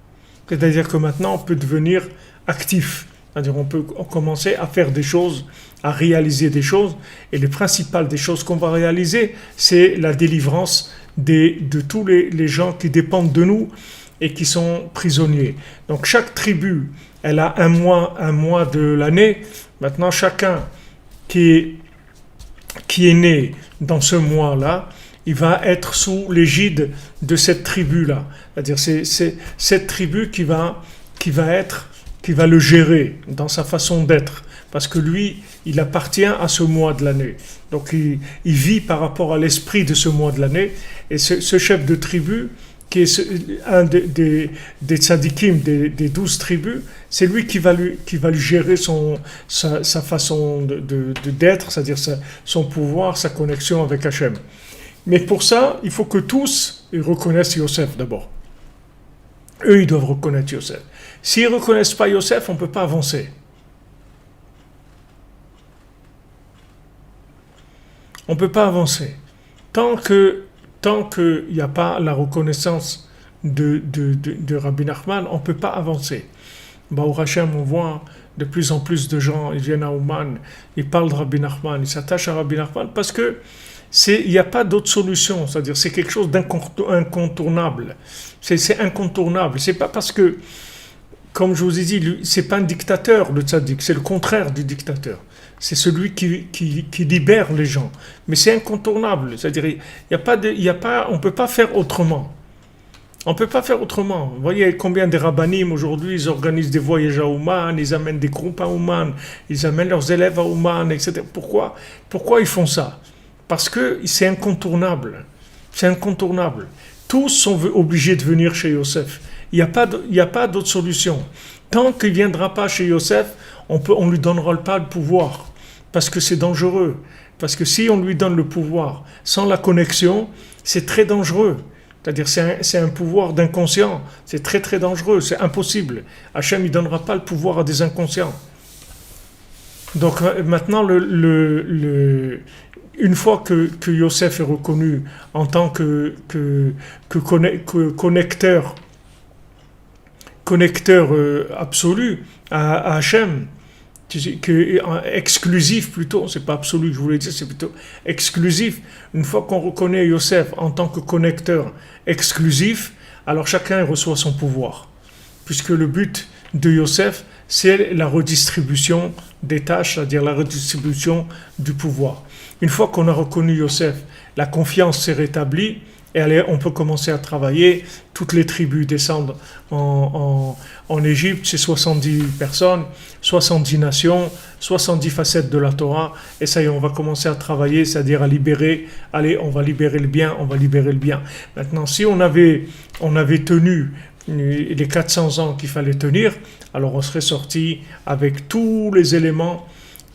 C'est-à-dire que maintenant, on peut devenir actif. C'est-à-dire qu'on peut commencer à faire des choses, à réaliser des choses. Et les principales des choses qu'on va réaliser, c'est la délivrance de tous les gens qui dépendent de nous et qui sont prisonniers. Donc chaque tribu, elle a un mois de l'année. Maintenant, chacun qui est né dans ce mois-là, il va être sous l'égide de cette tribu-là. C'est-à-dire c'est cette tribu qui va le gérer dans sa façon d'être. Parce que lui, il appartient à ce mois de l'année. Donc il vit par rapport à l'esprit de ce mois de l'année. Et ce chef de tribu, qui est un des tzadikim, des 12 tribus, c'est lui qui va lui gérer sa façon d'être, c'est-à-dire son pouvoir, sa connexion avec Hachem. Mais pour ça, il faut que tous ils reconnaissent Yosef d'abord. Eux, ils doivent reconnaître Yosef. S'ils ne reconnaissent pas Yosef, on ne peut pas avancer. On ne peut pas avancer. Tant qu'il n'y a pas la reconnaissance de Rabbi Nachman, on ne peut pas avancer. Baruch Hashem, on voit de plus en plus de gens, ils viennent à Ouman, ils parlent de Rabbi Nachman, ils s'attachent à Rabbi Nachman parce que il n'y a pas d'autre solution, c'est-à-dire c'est quelque chose d'incontournable. C'est incontournable. C'est pas parce que, comme je vous ai dit, c'est pas un dictateur, le tzaddik, c'est le contraire du dictateur. C'est celui qui libère les gens. Mais c'est incontournable, c'est-à-dire on ne peut pas faire autrement. On ne peut pas faire autrement. Vous voyez combien de rabbanim aujourd'hui, ils organisent des voyages à Ouman, ils amènent des groupes à Ouman, ils amènent leurs élèves à Ouman, etc. Pourquoi ils font ça? Parce que c'est incontournable. C'est incontournable. Tous sont obligés de venir chez Yosef. Il n'y a pas d'autre solution. Tant qu'il ne viendra pas chez Yosef, on ne lui donnera pas le pouvoir. Parce que c'est dangereux. Parce que si on lui donne le pouvoir sans la connexion, c'est très dangereux. C'est-à-dire c'est un pouvoir d'inconscient. C'est très très dangereux, c'est impossible. Hachem ne donnera pas le pouvoir à des inconscients. Donc maintenant, une fois que Yosef est reconnu en tant que connecteur absolu à Hachem, exclusif plutôt, c'est pas absolu que je voulais dire, c'est plutôt exclusif. Une fois qu'on reconnaît Yosef en tant que connecteur exclusif, alors chacun reçoit son pouvoir. Puisque le but de Yosef, c'est la redistribution des tâches, c'est-à-dire la redistribution du pouvoir. Une fois qu'on a reconnu Yosef, la confiance s'est rétablie, et allez, on peut commencer à travailler. Toutes les tribus descendent en Égypte, c'est 70 personnes, 70 nations, 70 facettes de la Torah, et ça y est, on va commencer à travailler, c'est-à-dire à libérer, allez, on va libérer le bien, on va libérer le bien. Maintenant, si on avait tenu les 400 ans qu'il fallait tenir, alors on serait sorti avec tous les éléments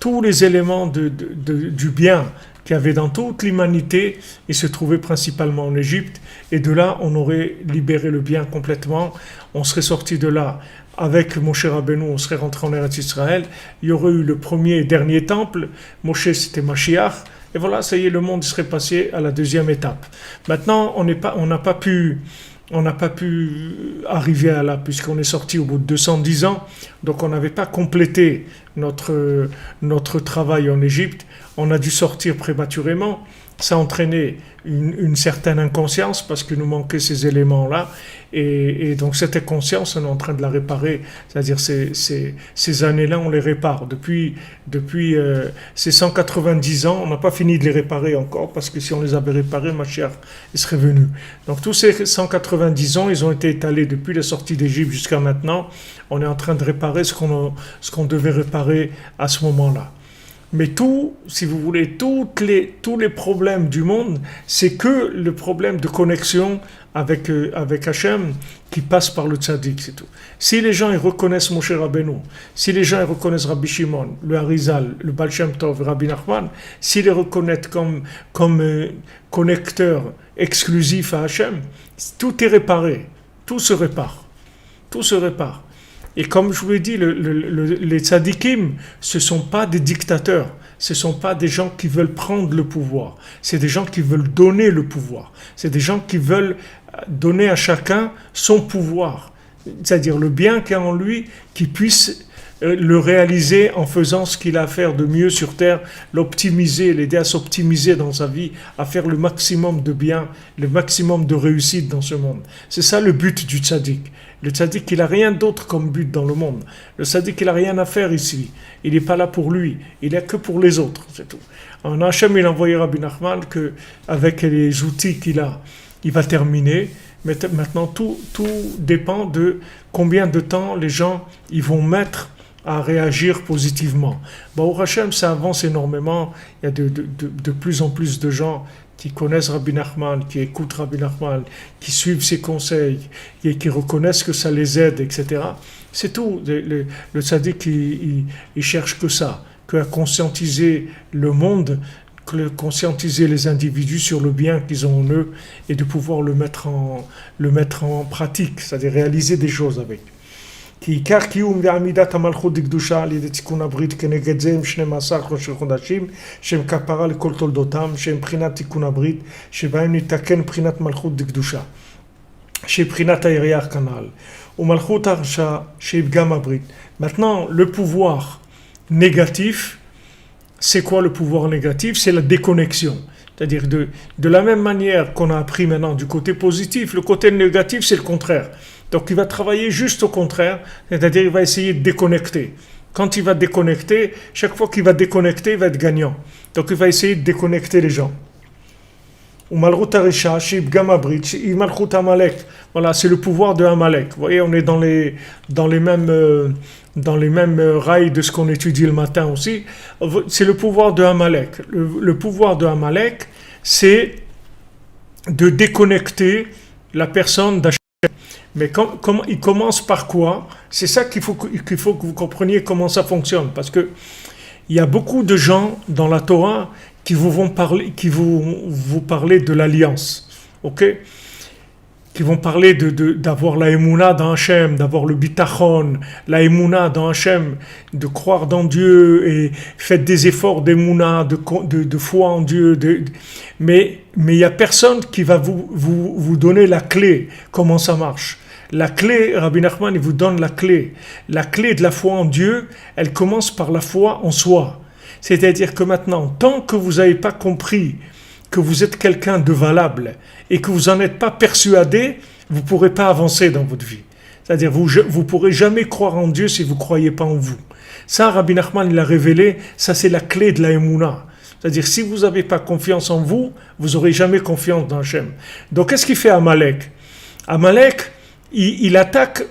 du bien qu'il y avait dans toute l'humanité, il se trouvait principalement en Égypte, et de là, on aurait libéré le bien complètement, on serait sorti de là avec Moshe Rabbeinu, on serait rentré en Eretz Israël, il y aurait eu le premier et dernier temple, Moshe c'était Mashiach, et voilà, ça y est, le monde serait passé à la deuxième étape. Maintenant, on n'a pas pu arriver à là, puisqu'on est sorti au bout de 210 ans, donc on n'avait pas complété notre travail en Égypte, on a dû sortir prématurément, ça entraînait une certaine inconscience, parce qu'il nous manquait ces éléments-là, et donc cette inconscience, on est en train de la réparer, c'est-à-dire ces années-là, on les répare. Depuis ces 190 ans, on n'a pas fini de les réparer encore, parce que si on les avait réparés, Mashiach, il serait venu. Donc tous ces 190 ans, ils ont été étalés depuis la sortie d'Égypte jusqu'à maintenant, on est en train de réparer ce qu'on devait réparer à ce moment-là. Mais si vous voulez, tous les problèmes du monde, c'est que le problème de connexion avec Hachem qui passe par le tzaddik, c'est tout. Si les gens ils reconnaissent Moshe Rabbeinu, si les gens ils reconnaissent Rabbi Shimon, le Harizal, le Baal Shem Tov, Rabbi Nachman, s'ils les reconnaissent comme connecteur exclusif à Hachem, tout est réparé, tout se répare. Et comme je vous l'ai dit, les tzadikim, ce ne sont pas des dictateurs, ce ne sont pas des gens qui veulent prendre le pouvoir, c'est des gens qui veulent donner le pouvoir, c'est des gens qui veulent donner à chacun son pouvoir, c'est-à-dire le bien qu'il y a en lui, qu'il puisse le réaliser en faisant ce qu'il a à faire de mieux sur terre, l'optimiser, l'aider à s'optimiser dans sa vie, à faire le maximum de bien, le maximum de réussite dans ce monde. C'est ça le but du tzaddik. Le tzaddik, il n'a rien d'autre comme but dans le monde. Le tzaddik, il n'a rien à faire ici. Il n'est pas là pour lui. Il n'est que pour les autres, c'est tout. En Hachem, il a envoyé Rabbi Nachman qu'avec les outils qu'il a, il va terminer. Mais maintenant, tout dépend de combien de temps les gens ils vont mettre à réagir positivement. Au Hachem, ça avance énormément. Il y a de plus en plus de gens qui connaissent Rabbi Nachman, qui écoutent Rabbi Nachman, qui suivent ses conseils, et qui reconnaissent que ça les aide, etc. C'est tout. Le tzaddik, il cherche que ça, qu'à conscientiser le monde, conscientiser les individus sur le bien qu'ils ont en eux, et de pouvoir le mettre en pratique, c'est-à-dire réaliser des choses avec. כי עיקר קיום ועמידת המלכות דקדושה על ידי תיקון הברית כנגד זה הם 12 חודשים שהם כפרה לכל תולדותם, שהם בחינת תיקון הברית, שבהם נתקן בחינת מלכות דקדושה. chez Prinat Ayriach Kanal. Ou Malchut Arsha chez Ibgam Abrit. Maintenant, le pouvoir négatif, c'est quoi le pouvoir négatif? C'est la déconnexion. C'est-à-dire de la même manière qu'on a appris maintenant du côté positif, le côté négatif, c'est le contraire. Donc il va travailler juste au contraire, c'est-à-dire il va essayer de déconnecter. Quand il va déconnecter, chaque fois qu'il va déconnecter, il va être gagnant. Donc il va essayer de déconnecter les gens. Ou Malchut Arisha, Ibgam Abrit, Malchut Amalek. Voilà, c'est le pouvoir de Amalek. Vous voyez, on est dans les mêmes rails de ce qu'on étudie le matin aussi. C'est le pouvoir de Amalek. Le pouvoir de Amalek, c'est de déconnecter la personne d'Hachem. Mais il commence par quoi? C'est ça qu'il faut que vous compreniez comment ça fonctionne. Parce que il y a beaucoup de gens dans la Torah qui vont vous parler de l'alliance, ok? Qui vont parler d'avoir la émouna dans Hachem, d'avoir le bitachon, la émouna dans Hachem, de croire dans Dieu et faites des efforts d'émouna, de foi en Dieu. Mais il n'y a personne qui va vous donner la clé, comment ça marche. La clé, Rabbi Nachman, il vous donne la clé. La clé de la foi en Dieu, elle commence par la foi en soi. C'est-à-dire que maintenant, tant que vous n'avez pas compris que vous êtes quelqu'un de valable et que vous n'en êtes pas persuadé, vous ne pourrez pas avancer dans votre vie. C'est-à-dire vous ne pourrez jamais croire en Dieu si vous ne croyez pas en vous. Ça, Rabbi Nachman, il l'a révélé, ça c'est la clé de la Emouna. C'est-à-dire si vous n'avez pas confiance en vous, vous n'aurez jamais confiance dans Hachem. Donc qu'est-ce qu'il fait Amalek? Amalek, il attaque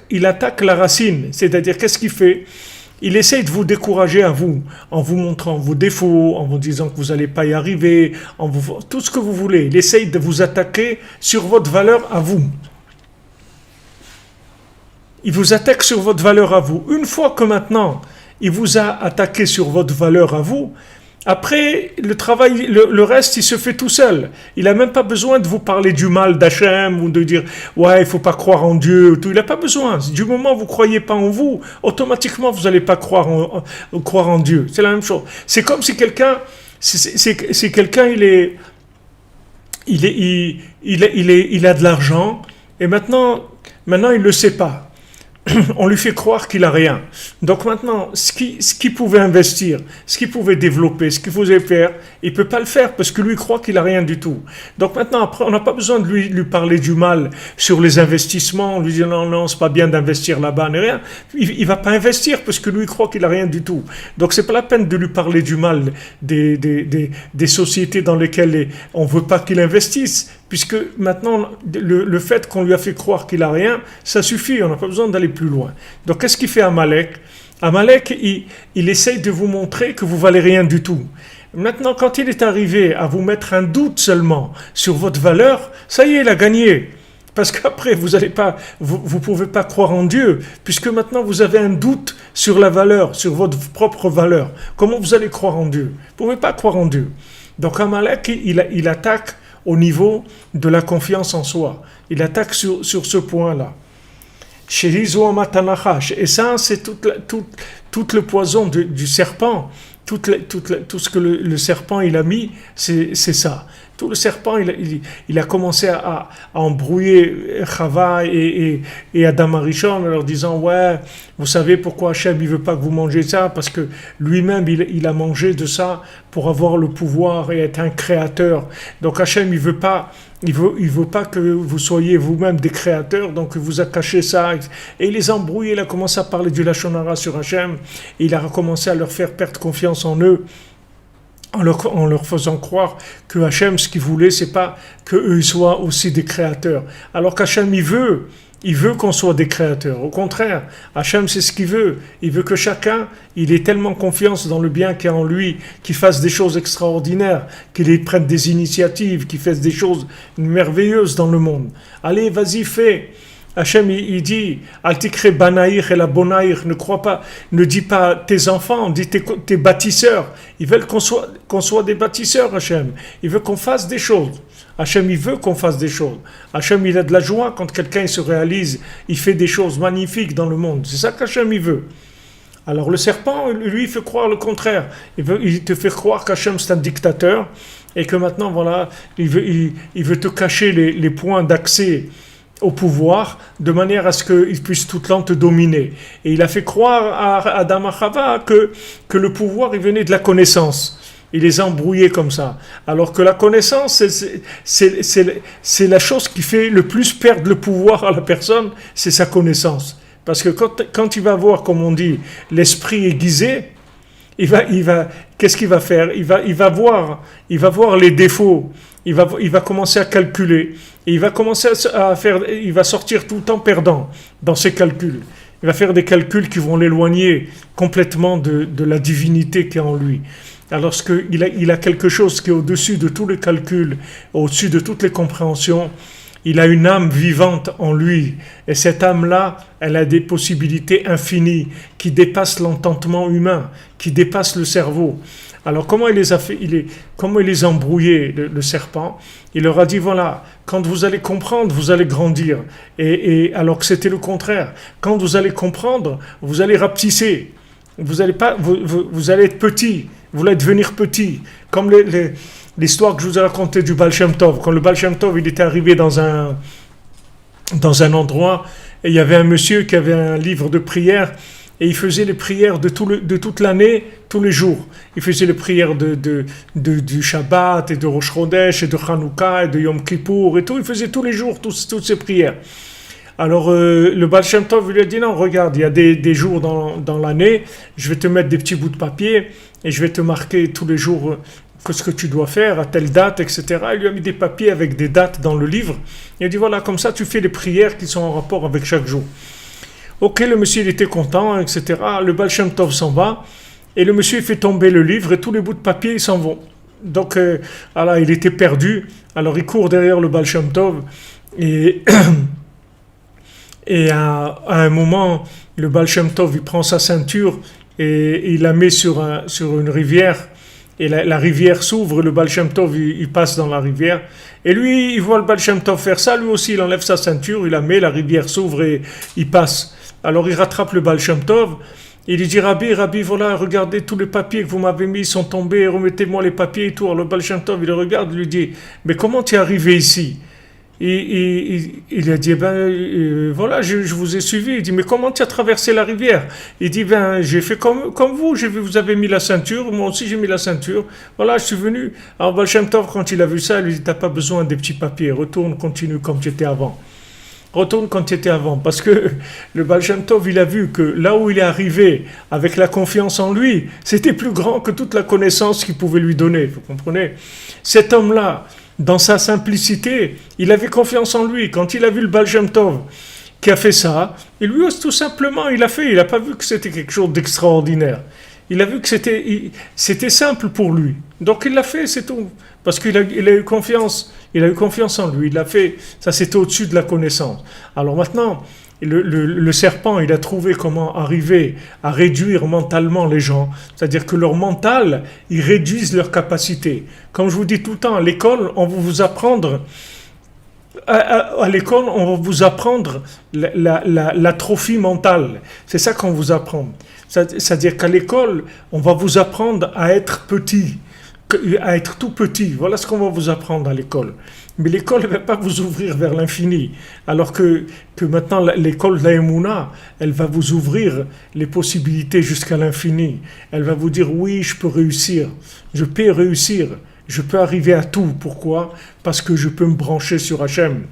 la racine. C'est-à-dire qu'est-ce qu'il fait? Il essaye de vous décourager à vous, en vous montrant vos défauts, en vous disant que vous n'allez pas y arriver, tout ce que vous voulez. Il essaye de vous attaquer sur votre valeur à vous. Il vous attaque sur votre valeur à vous. Une fois que maintenant, il vous a attaqué sur votre valeur à vous, après, le travail, le reste, il se fait tout seul. Il n'a même pas besoin de vous parler du mal d'Hachem ou de dire « Ouais, il ne faut pas croire en Dieu. » Il n'a pas besoin. Du moment où vous ne croyez pas en vous, automatiquement, vous n'allez pas croire en Dieu. C'est la même chose. C'est comme si quelqu'un, il a de l'argent et maintenant, il ne le sait pas. On lui fait croire qu'il n'a rien. Donc maintenant, ce qu'il pouvait investir, ce qu'il pouvait développer, ce qu'il pouvait faire, il ne peut pas le faire parce que lui croit qu'il n'a rien du tout. Donc maintenant, après, on n'a pas besoin de lui parler du mal sur les investissements, lui dire non, c'est pas bien d'investir là-bas, ni rien. Il ne va pas investir parce que lui croit qu'il n'a rien du tout. Donc c'est pas la peine de lui parler du mal des sociétés dans lesquelles on ne veut pas qu'il investisse. Puisque maintenant, le fait qu'on lui a fait croire qu'il n'a rien, ça suffit, on n'a pas besoin d'aller plus loin. Donc qu'est-ce qu'il fait Amalek? Amalek, il essaye de vous montrer que vous valez rien du tout. Maintenant, quand il est arrivé à vous mettre un doute seulement sur votre valeur, ça y est, il a gagné. Parce qu'après, vous pouvez pas croire en Dieu, puisque maintenant vous avez un doute sur la valeur, sur votre propre valeur. Comment vous allez croire en Dieu? Vous pouvez pas croire en Dieu. Donc Amalek, il attaque au niveau de la confiance en soi. Il attaque sur ce point-là. Et ça, c'est tout le poison du serpent. Tout ce que le serpent il a mis, c'est ça. Tout le serpent, il a commencé à embrouiller Chava et Adam Arishon en leur disant « Ouais, vous savez pourquoi Hachem il veut pas que vous mangez ça? Parce que lui-même, il a mangé de ça pour avoir le pouvoir et être un créateur. Donc Hachem, il veut pas que vous soyez vous-même des créateurs, donc il vous a caché ça. » Et il les a embrouillés, il a commencé à parler du Lachon Hara sur Hachem, et il a recommencé à leur faire perdre confiance en eux, en leur faisant croire que Hachem, ce qu'il voulait, c'est pas qu'eux soient aussi des créateurs. Alors qu'Hachem, il veut qu'on soit des créateurs. Au contraire, Hachem, c'est ce qu'il veut. Il veut que chacun, il ait tellement confiance dans le bien qu'il y a en lui, qu'il fasse des choses extraordinaires, qu'il prenne des initiatives, qu'il fasse des choses merveilleuses dans le monde. Allez, vas-y, fais. Hachem, il dit, Altikre banaïr et la bonaïr, ne dis pas tes enfants, dis tes bâtisseurs. Ils veulent qu'on soit des bâtisseurs, Hachem. Il veut qu'on fasse des choses. Hachem, il veut qu'on fasse des choses. Hachem, il a de la joie quand quelqu'un se réalise, il fait des choses magnifiques dans le monde. C'est ça qu'Hachem, il veut. Alors le serpent, lui, il fait croire le contraire. Il te fait croire qu'Hachem, c'est un dictateur et que maintenant, voilà, il veut te cacher les points d'accès au pouvoir, de manière à ce qu'ils puissent tout le temps te dominer. Et il a fait croire à Adam et Chava que le pouvoir, il venait de la connaissance. Il les a embrouillés comme ça. Alors que la connaissance, c'est la chose qui fait le plus perdre le pouvoir à la personne, c'est sa connaissance. Parce que quand il va voir, comme on dit, l'esprit aiguisé, qu'est-ce qu'il va faire? Il va voir les défauts. Il va commencer à calculer. Et il va commencer à faire, il va sortir tout le temps perdant dans ses calculs. Il va faire des calculs qui vont l'éloigner complètement de la divinité qui est en lui. Alors qu'il a quelque chose qui est au-dessus de tous les calculs, au-dessus de toutes les compréhensions. Il a une âme vivante en lui. Et cette âme-là, elle a des possibilités infinies qui dépassent l'entendement humain, qui dépassent le cerveau. Alors comment il les a fait, comment il les a embrouillés, le serpent? Il leur a dit, voilà, quand vous allez comprendre, vous allez grandir. Et alors que c'était le contraire. Quand vous allez comprendre, vous allez rapetisser. Vous allez être petit. Vous allez devenir petit. Comme l'histoire que je vous ai racontée du Baal Shem Tov. Quand le Baal Shem Tov, il était arrivé dans un endroit, et il y avait un monsieur qui avait un livre de prières, et il faisait les prières de toute l'année, tous les jours. Il faisait les prières du Shabbat, et de Rosh Chodesh, et de Hanouka, et de Yom Kippour, et tout. Il faisait tous les jours toutes ces prières. Alors le Baal Shem Tov lui a dit, non, regarde, il y a des jours dans l'année, je vais te mettre des petits bouts de papier, et je vais te marquer tous les jours ce que tu dois faire à telle date, etc. Il lui a mis des papiers avec des dates dans le livre. Il a dit, voilà, comme ça, tu fais les prières qui sont en rapport avec chaque jour. Ok, le monsieur, il était content, etc. Le Baal Shem Tov s'en va, et le monsieur, il fait tomber le livre, et tous les bouts de papier, ils s'en vont. Donc, voilà, il était perdu. Alors, il court derrière le Baal Shem Tov, et à un moment, le Baal Shem Tov, il prend sa ceinture, et il la met sur une rivière, et la rivière s'ouvre, le Baal Shem Tov, il passe dans la rivière, et lui, il voit le Baal Shem Tov faire ça, lui aussi, il enlève sa ceinture, il la met, la rivière s'ouvre, et il passe. Alors il rattrape le Baal Shem Tov, il lui dit, Rabbi, voilà, regardez, tous les papiers que vous m'avez mis sont tombés, remettez-moi les papiers et tout. Alors le Baal Shem Tov, il le regarde, il lui dit, mais comment tu es arrivé ici? Il a dit, voilà, je vous ai suivi. Il dit, mais comment tu as traversé la rivière? Il dit, j'ai fait comme vous, j'ai vu, vous avez mis la ceinture, moi aussi j'ai mis la ceinture. Voilà, je suis venu. Alors Baal Shem Tov, quand il a vu ça, il lui dit, t'as pas besoin des petits papiers, retourne, continue comme tu étais avant. Retourne quand tu étais avant. Parce que le Baal Shem Tov, il a vu que là où il est arrivé, avec la confiance en lui, c'était plus grand que toute la connaissance qu'il pouvait lui donner. Vous comprenez? Cet homme-là, dans sa simplicité, il avait confiance en lui. Quand il a vu le Baal Shem Tov qui a fait ça, et lui tout simplement, il a fait. Il n'a pas vu que c'était quelque chose d'extraordinaire. Il a vu que c'était simple pour lui. Donc il l'a fait, c'est tout. Parce qu'il a eu confiance. Il a eu confiance en lui. Il l'a fait. Ça, c'était au-dessus de la connaissance. Alors maintenant, le serpent, il a trouvé comment arriver à réduire mentalement les gens. C'est-à-dire que leur mental, ils réduisent leur capacité. Comme je vous dis tout le temps, à l'école, on va vous apprendre... À l'école, on va vous apprendre l'atrophie mentale. C'est ça qu'on vous apprend. C'est-à-dire qu'à l'école, on va vous apprendre à être petit, à être tout petit. Voilà ce qu'on va vous apprendre à l'école. Mais l'école ne va pas vous ouvrir vers l'infini. Alors que maintenant, l'école de la Emouna, elle va vous ouvrir les possibilités jusqu'à l'infini. Elle va vous dire, oui, je peux réussir. Je peux réussir. Je peux arriver à tout. Pourquoi? Parce que je peux me brancher sur Hachem.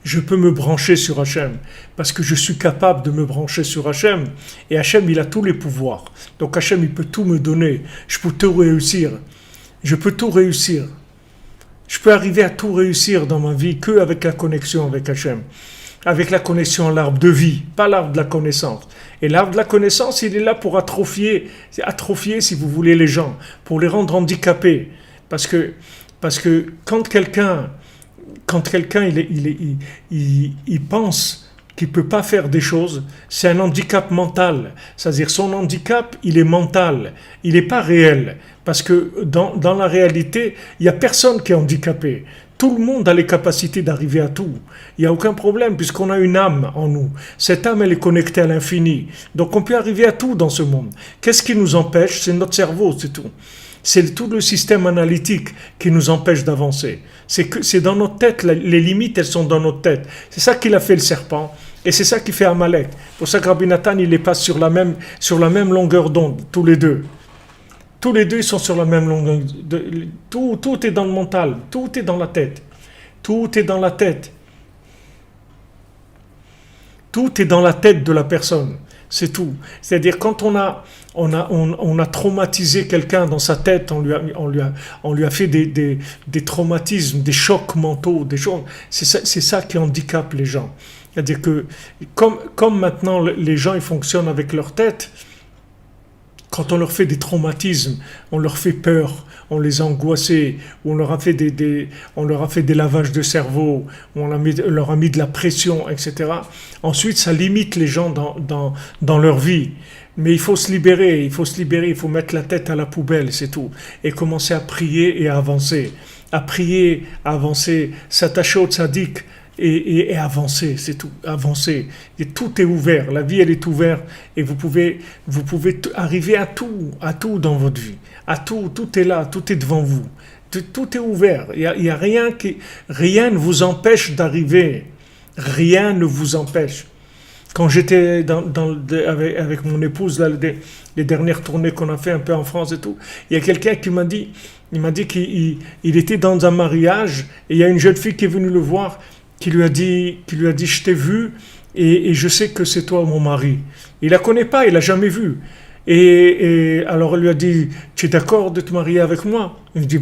Je peux me brancher sur Hachem. Parce que je suis capable de me brancher sur Hachem. Et Hachem, il a tous les pouvoirs. Donc Hachem, il peut tout me donner. Je peux tout réussir. Je peux tout réussir. Je peux arriver à tout réussir dans ma vie qu'avec la connexion avec Hachem. Avec la connexion à l'arbre de vie, pas l'arbre de la connaissance. Et l'arbre de la connaissance, il est là pour atrophier si vous voulez les gens, pour les rendre handicapés. Parce que quand quelqu'un il pense qu'il ne peut pas faire des choses, c'est un handicap mental. C'est-à-dire son handicap, il est mental, il n'est pas réel. Parce que dans la réalité, il n'y a personne qui est handicapé. Tout le monde a les capacités d'arriver à tout. Il n'y a aucun problème puisqu'on a une âme en nous. Cette âme, elle est connectée à l'infini. Donc on peut arriver à tout dans ce monde. Qu'est-ce qui nous empêche? C'est notre cerveau, c'est tout. C'est tout le système analytique qui nous empêche d'avancer. C'est dans notre tête, les limites, elles sont dans notre tête. C'est ça qu'il a fait le serpent, et c'est ça qui fait Amalek. Pour ça que Rabbi Nathan, il les passe sur la même longueur d'onde, tous les deux. Tous les deux, ils sont sur la même longueur. Tout est dans le mental, tout est dans la tête. Tout est dans la tête. Tout est dans la tête de la personne. C'est tout. C'est-à-dire quand on a traumatisé quelqu'un dans sa tête, on lui a fait des traumatismes, des chocs mentaux, des choses. C'est ça qui handicape les gens. C'est-à-dire que comme maintenant les gens ils fonctionnent avec leur tête, quand on leur fait des traumatismes, on leur fait peur, on les a angoissés, ou on leur a fait des lavages de cerveau, ou leur a mis de la pression, etc. Ensuite, ça limite les gens dans leur vie. Mais il faut se libérer, il faut mettre la tête à la poubelle, c'est tout. Et commencer à prier et à avancer. À prier, à avancer, s'attacher au tzaddik, et avancer, c'est tout, avancer. Et tout est ouvert, la vie elle est ouverte et vous pouvez arriver à tout dans votre vie, à tout est là, tout est devant vous, tout est ouvert. Il y a rien ne vous empêche d'arriver, rien ne vous empêche. Quand j'étais avec mon épouse là, les dernières tournées qu'on a fait un peu en France et tout, il y a quelqu'un qui m'a dit qu'il était dans un mariage et il y a une jeune fille qui est venue le voir. Qui lui a dit, je t'ai vu et je sais que c'est toi mon mari. Il la connaît pas, il l'a jamais vu. Et alors elle lui a dit, tu es d'accord de te marier avec moi? Il dit,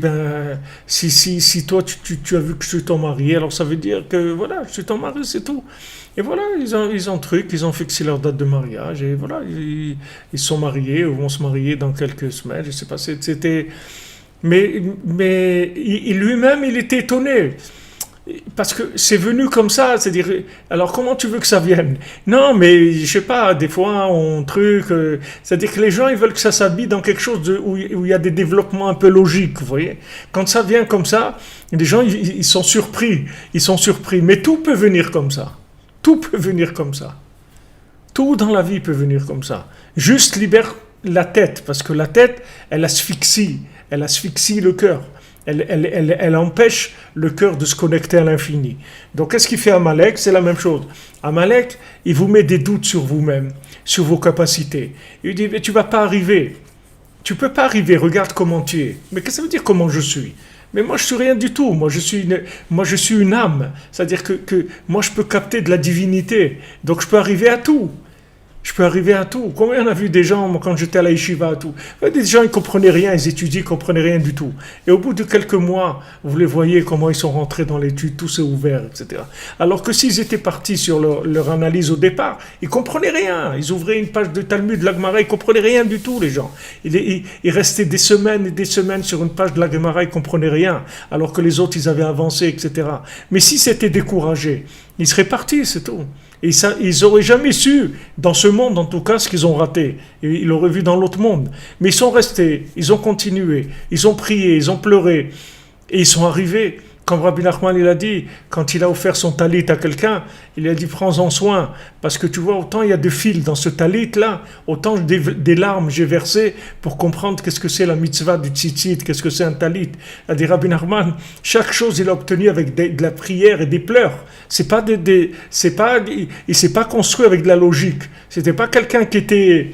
si toi tu as vu que je suis ton mari, alors ça veut dire que voilà, je suis ton mari, c'est tout. Et voilà, ils ont fixé leur date de mariage et voilà, ils sont mariés ou vont se marier dans quelques semaines, je sais pas, c'était. Mais lui-même, il était étonné. Parce que c'est venu comme ça, c'est-à-dire, alors comment tu veux que ça vienne? Non, mais je sais pas, des fois c'est-à-dire que les gens ils veulent que ça s'habille dans quelque chose où il y a des développements un peu logiques, vous voyez. Quand ça vient comme ça, les gens ils sont surpris, mais tout peut venir comme ça, tout peut venir comme ça, tout dans la vie peut venir comme ça. Juste libère la tête, parce que la tête, elle asphyxie le cœur. Elle empêche le cœur de se connecter à l'infini. Donc, qu'est-ce qu'il fait Amalek? C'est la même chose. Amalek, il vous met des doutes sur vous-même, sur vos capacités. Il dit, mais tu vas pas arriver. Tu peux pas arriver, regarde comment tu es. Mais qu'est-ce que ça veut dire comment je suis? Mais moi, je suis rien du tout. Moi, je suis une âme. C'est-à-dire que moi, je peux capter de la divinité. Donc, je peux arriver à tout. Je peux arriver à tout. Combien on a vu des gens, moi, quand j'étais à la yeshiva, à tout. Des gens, ils ne comprenaient rien, ils étudiaient, ils ne comprenaient rien du tout. Et au bout de quelques mois, vous les voyez comment ils sont rentrés dans l'étude, tout s'est ouvert, etc. Alors que s'ils étaient partis sur leur analyse au départ, ils ne comprenaient rien. Ils ouvraient une page de Talmud, de la Gemara, ils ne comprenaient rien du tout, les gens. Ils restaient des semaines et des semaines sur une page de la Gemara, ils ne comprenaient rien. Alors que les autres, ils avaient avancé, etc. Mais si c'était découragé, ils seraient partis, c'est tout. Et ça, ils n'auraient jamais su, dans ce monde en tout cas, ce qu'ils ont raté. Et ils l'auraient vu dans l'autre monde. Mais ils sont restés, ils ont continué, ils ont prié, ils ont pleuré. Et ils sont arrivés. Comme Rabbi Nachman il a dit, quand il a offert son talit à quelqu'un, il a dit prends-en soin. Parce que tu vois, autant il y a de fils dans ce talit-là, autant des larmes j'ai versé pour comprendre qu'est-ce que c'est la mitzvah du tzitzit, qu'est-ce que c'est un talit. Il a dit Rabbi Nachman, chaque chose il a obtenu avec de la prière et des pleurs. Il s'est pas construit avec de la logique. C'était pas quelqu'un qui était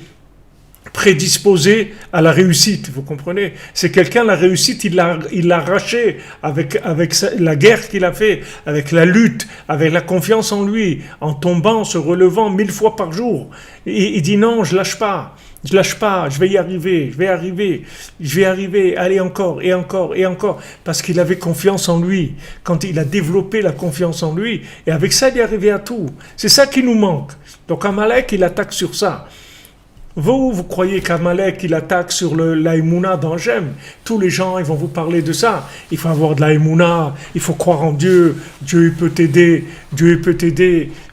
prédisposé à la réussite, vous comprenez? C'est quelqu'un, la réussite, il l'a arraché avec la guerre qu'il a fait, avec la lutte, avec la confiance en lui, en tombant, se relevant 1000 fois par jour. Et il dit non, je lâche pas, je vais y arriver, allez encore, et encore, et encore, parce qu'il avait confiance en lui, quand il a développé la confiance en lui, et avec ça, il est arrivé à tout. C'est ça qui nous manque. Donc Amalek, il attaque sur ça. Vous croyez qu'Amalek, il attaque sur l'aïmouna d'Angem? Tous les gens, ils vont vous parler de ça. Il faut avoir de l'aïmouna, il faut croire en Dieu. Dieu, il peut t'aider,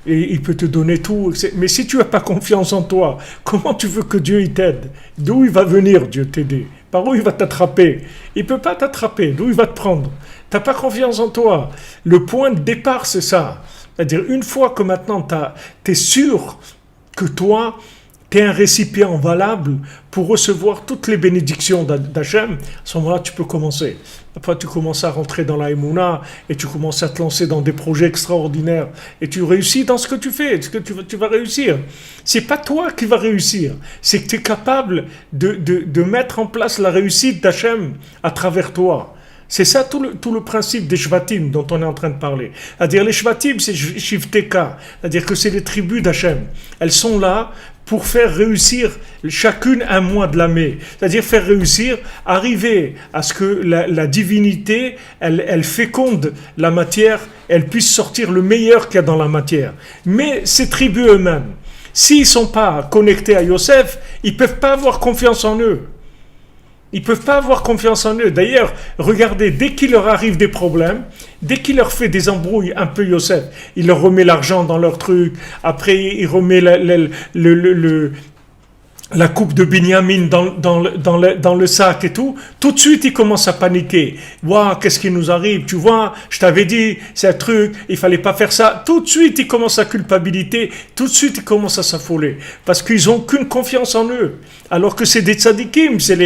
et il peut te donner tout. Mais si tu n'as pas confiance en toi, comment tu veux que Dieu il t'aide? D'où il va venir, Dieu, t'aider? Par où il va t'attraper? Il ne peut pas t'attraper. D'où il va te prendre? Tu n'as pas confiance en toi. Le point de départ, c'est ça. C'est-à-dire, une fois que maintenant, tu es sûr que toi, tu es un récipient valable pour recevoir toutes les bénédictions d'Hachem, à ce moment-là, tu peux commencer. Après, tu commences à rentrer dans la Emouna et tu commences à te lancer dans des projets extraordinaires et tu réussis dans ce que tu fais, ce que tu vas réussir. C'est pas toi qui vas réussir, c'est que tu es capable de mettre en place la réussite d'Hachem à travers toi. C'est ça tout le principe des Shvatim dont on est en train de parler. C'est-à-dire les Shvatim, c'est Shivteka, c'est-à-dire que c'est les tribus d'Hachem. Elles sont là pour faire réussir chacune un mois de l'année. C'est-à-dire faire réussir, arriver à ce que la divinité, elle féconde la matière, elle puisse sortir le meilleur qu'il y a dans la matière. Mais ces tribus eux-mêmes, s'ils ne sont pas connectés à Yosef, ils ne peuvent pas avoir confiance en eux. Ils ne peuvent pas avoir confiance en eux. D'ailleurs, regardez, dès qu'il leur arrive des problèmes, dès qu'il leur fait des embrouilles, un peu Yosef, il leur remet l'argent dans leur truc, après il remet la coupe de Binyamin dans le sac et tout de suite il commence à paniquer. Waouh, qu'est-ce qui nous arrive? Tu vois, je t'avais dit, c'est un truc, il fallait pas faire ça. Tout de suite, ils commencent à culpabiliser, tout de suite, ils commencent à s'affoler. Parce qu'ils n'ont aucune confiance en eux. Alors que c'est des tzadikim, c'est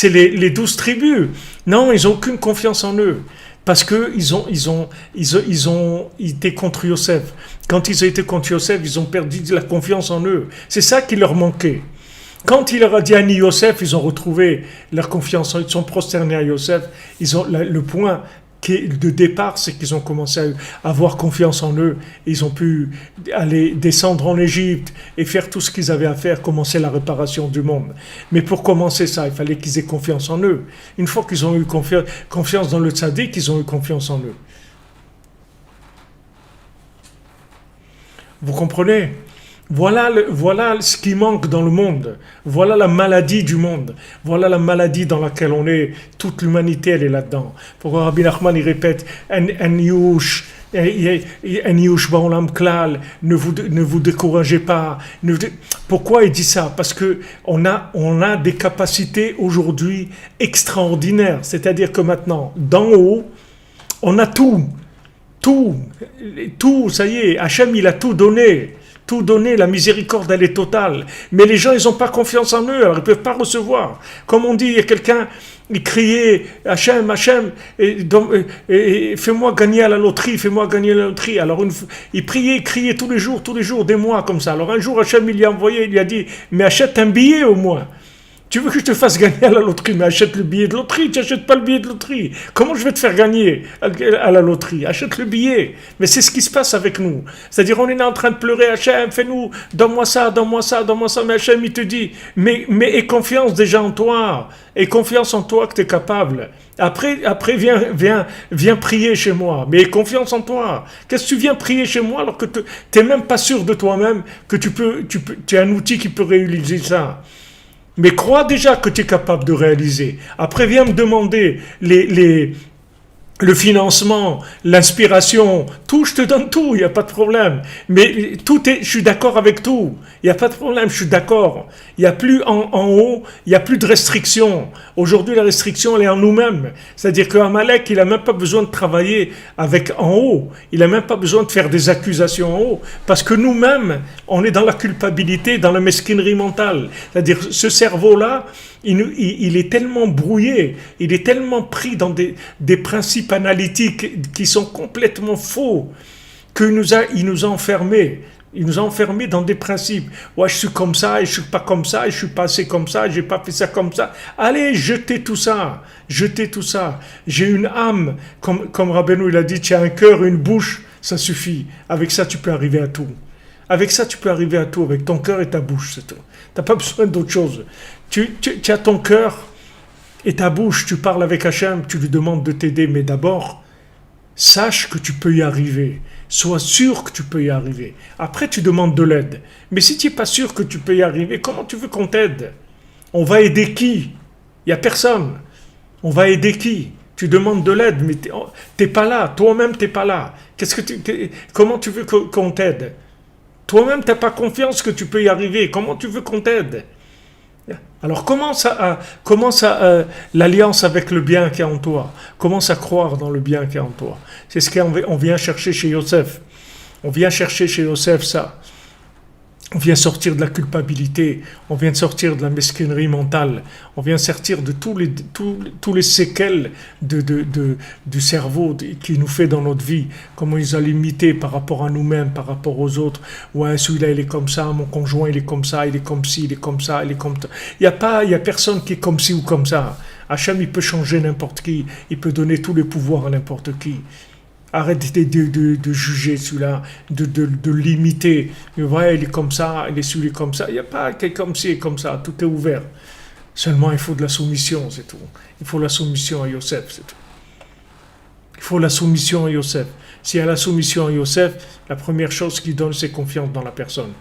les 12 tribus. Non, ils n'ont aucune confiance en eux. Parce que ils ont été contre Yosef. Quand ils ont été contre Yosef, ils ont perdu la confiance en eux. C'est ça qui leur manquait. Quand il leur a dit Ani Yosef, ils ont retrouvé leur confiance, ils sont prosternés à Yosef. Le point de départ, c'est qu'ils ont commencé à avoir confiance en eux. Ils ont pu aller descendre en Égypte et faire tout ce qu'ils avaient à faire, commencer la réparation du monde. Mais pour commencer ça, il fallait qu'ils aient confiance en eux. Une fois qu'ils ont eu confiance dans le tzaddik, ils ont eu confiance en eux. Vous comprenez ? Voilà ce qui manque dans le monde. Voilà la maladie du monde. Voilà la maladie dans laquelle on est. Toute l'humanité, elle est là-dedans. Pourquoi Rabbi Nachman, il répète En yush ba'olam klal, ne vous découragez pas. Pourquoi il dit ça? Parce que on a des capacités aujourd'hui extraordinaires. C'est-à-dire que maintenant, d'en haut, on a tout, ça y est, Hachem, il a tout donné. Tout donné, la miséricorde, elle est totale. Mais les gens, ils n'ont pas confiance en eux, alors ils ne peuvent pas recevoir. Comme on dit, il y a quelqu'un, il criait, Hachem, Hachem, et fais-moi gagner à la loterie, fais-moi gagner à la loterie. Alors il priait, il criait tous les jours, des mois comme ça. Alors un jour, Hachem, il lui a envoyé, il lui a dit, mais achète un billet au moins. Tu veux que je te fasse gagner à la loterie, mais achète le billet de loterie, tu n'achètes pas le billet de loterie. Comment je vais te faire gagner à la loterie? Achète le billet. Mais c'est ce qui se passe avec nous. C'est-à-dire, on est en train de pleurer, Hachem, fais-nous, donne-moi ça. Mais Hachem, il te dit, mais aie confiance déjà en toi. Aie confiance en toi que tu es capable. Après viens prier chez moi. Mais aie confiance en toi. Qu'est-ce que tu viens prier chez moi alors que tu n'es même pas sûr de toi-même que tu es un outil qui peut réaliser ça? Mais crois déjà que tu es capable de réaliser. Après, viens me demander le financement, l'inspiration, tout, je te donne tout, il n'y a pas de problème. Mais je suis d'accord avec tout, il n'y a pas de problème, je suis d'accord. Il n'y a plus en haut, il n'y a plus de restrictions. Aujourd'hui, la restriction, elle est en nous-mêmes. C'est-à-dire qu'Amalek, il n'a même pas besoin de travailler avec en haut. Il n'a même pas besoin de faire des accusations en haut. Parce que nous-mêmes, on est dans la culpabilité, dans la mesquinerie mentale. C'est-à-dire, ce cerveau-là, il est tellement brouillé, il est tellement pris dans des principes analytiques qui sont complètement faux, qu'il nous a enfermés. Il nous a enfermés dans des principes. Ouais, je suis comme ça, et je suis pas comme ça, et je suis passé comme ça, et j'ai pas fait ça comme ça. Allez, jetez tout ça. J'ai une âme, comme Rabbeinu il a dit, tu as un cœur, une bouche, ça suffit. Avec ça, tu peux arriver à tout. Avec ton cœur et ta bouche, c'est tout. T'as pas besoin d'autre chose. Tu as ton cœur et ta bouche, tu parles avec Hachem, tu lui demandes de t'aider, mais d'abord, sache que tu peux y arriver. Sois sûr que tu peux y arriver. Après, tu demandes de l'aide. Mais si tu n'es pas sûr que tu peux y arriver, comment tu veux qu'on t'aide? On va aider qui? Il n'y a personne. On va aider qui? Tu demandes de l'aide, mais tu n'es pas là. Toi-même, tu n'es pas là. Comment tu veux qu'on t'aide? Toi-même, tu n'as pas confiance que tu peux y arriver. Comment tu veux qu'on t'aide? Alors commence l'alliance avec le bien qui est en toi. Commence à croire dans le bien qui est en toi. C'est ce qu'on vient chercher chez Yosef. On vient chercher chez Yosef ça. On vient sortir de la culpabilité, on vient sortir de la mesquinerie mentale, on vient sortir de tous les séquelles du cerveau qui nous fait dans notre vie, comment ils ont limité par rapport à nous-mêmes, par rapport aux autres. Ouais, celui-là il est comme ça, mon conjoint il est comme ça, il est comme ci, il est comme ça, il est comme ça. Il y a personne qui est comme ci ou comme ça. Hachem il peut changer n'importe qui, il peut donner tous les pouvoirs à n'importe qui. Arrête de juger celui-là, de l'imiter. Ouais, il est comme ça, il est celui comme ça. Il n'y a pas quelqu'un comme ci et comme ça, tout est ouvert. Seulement, il faut de la soumission, c'est tout. Il faut la soumission à Yosef, c'est tout. Il faut la soumission à Yosef. S'il y a la soumission à Yosef, la première chose qu'il donne, c'est confiance dans la personne.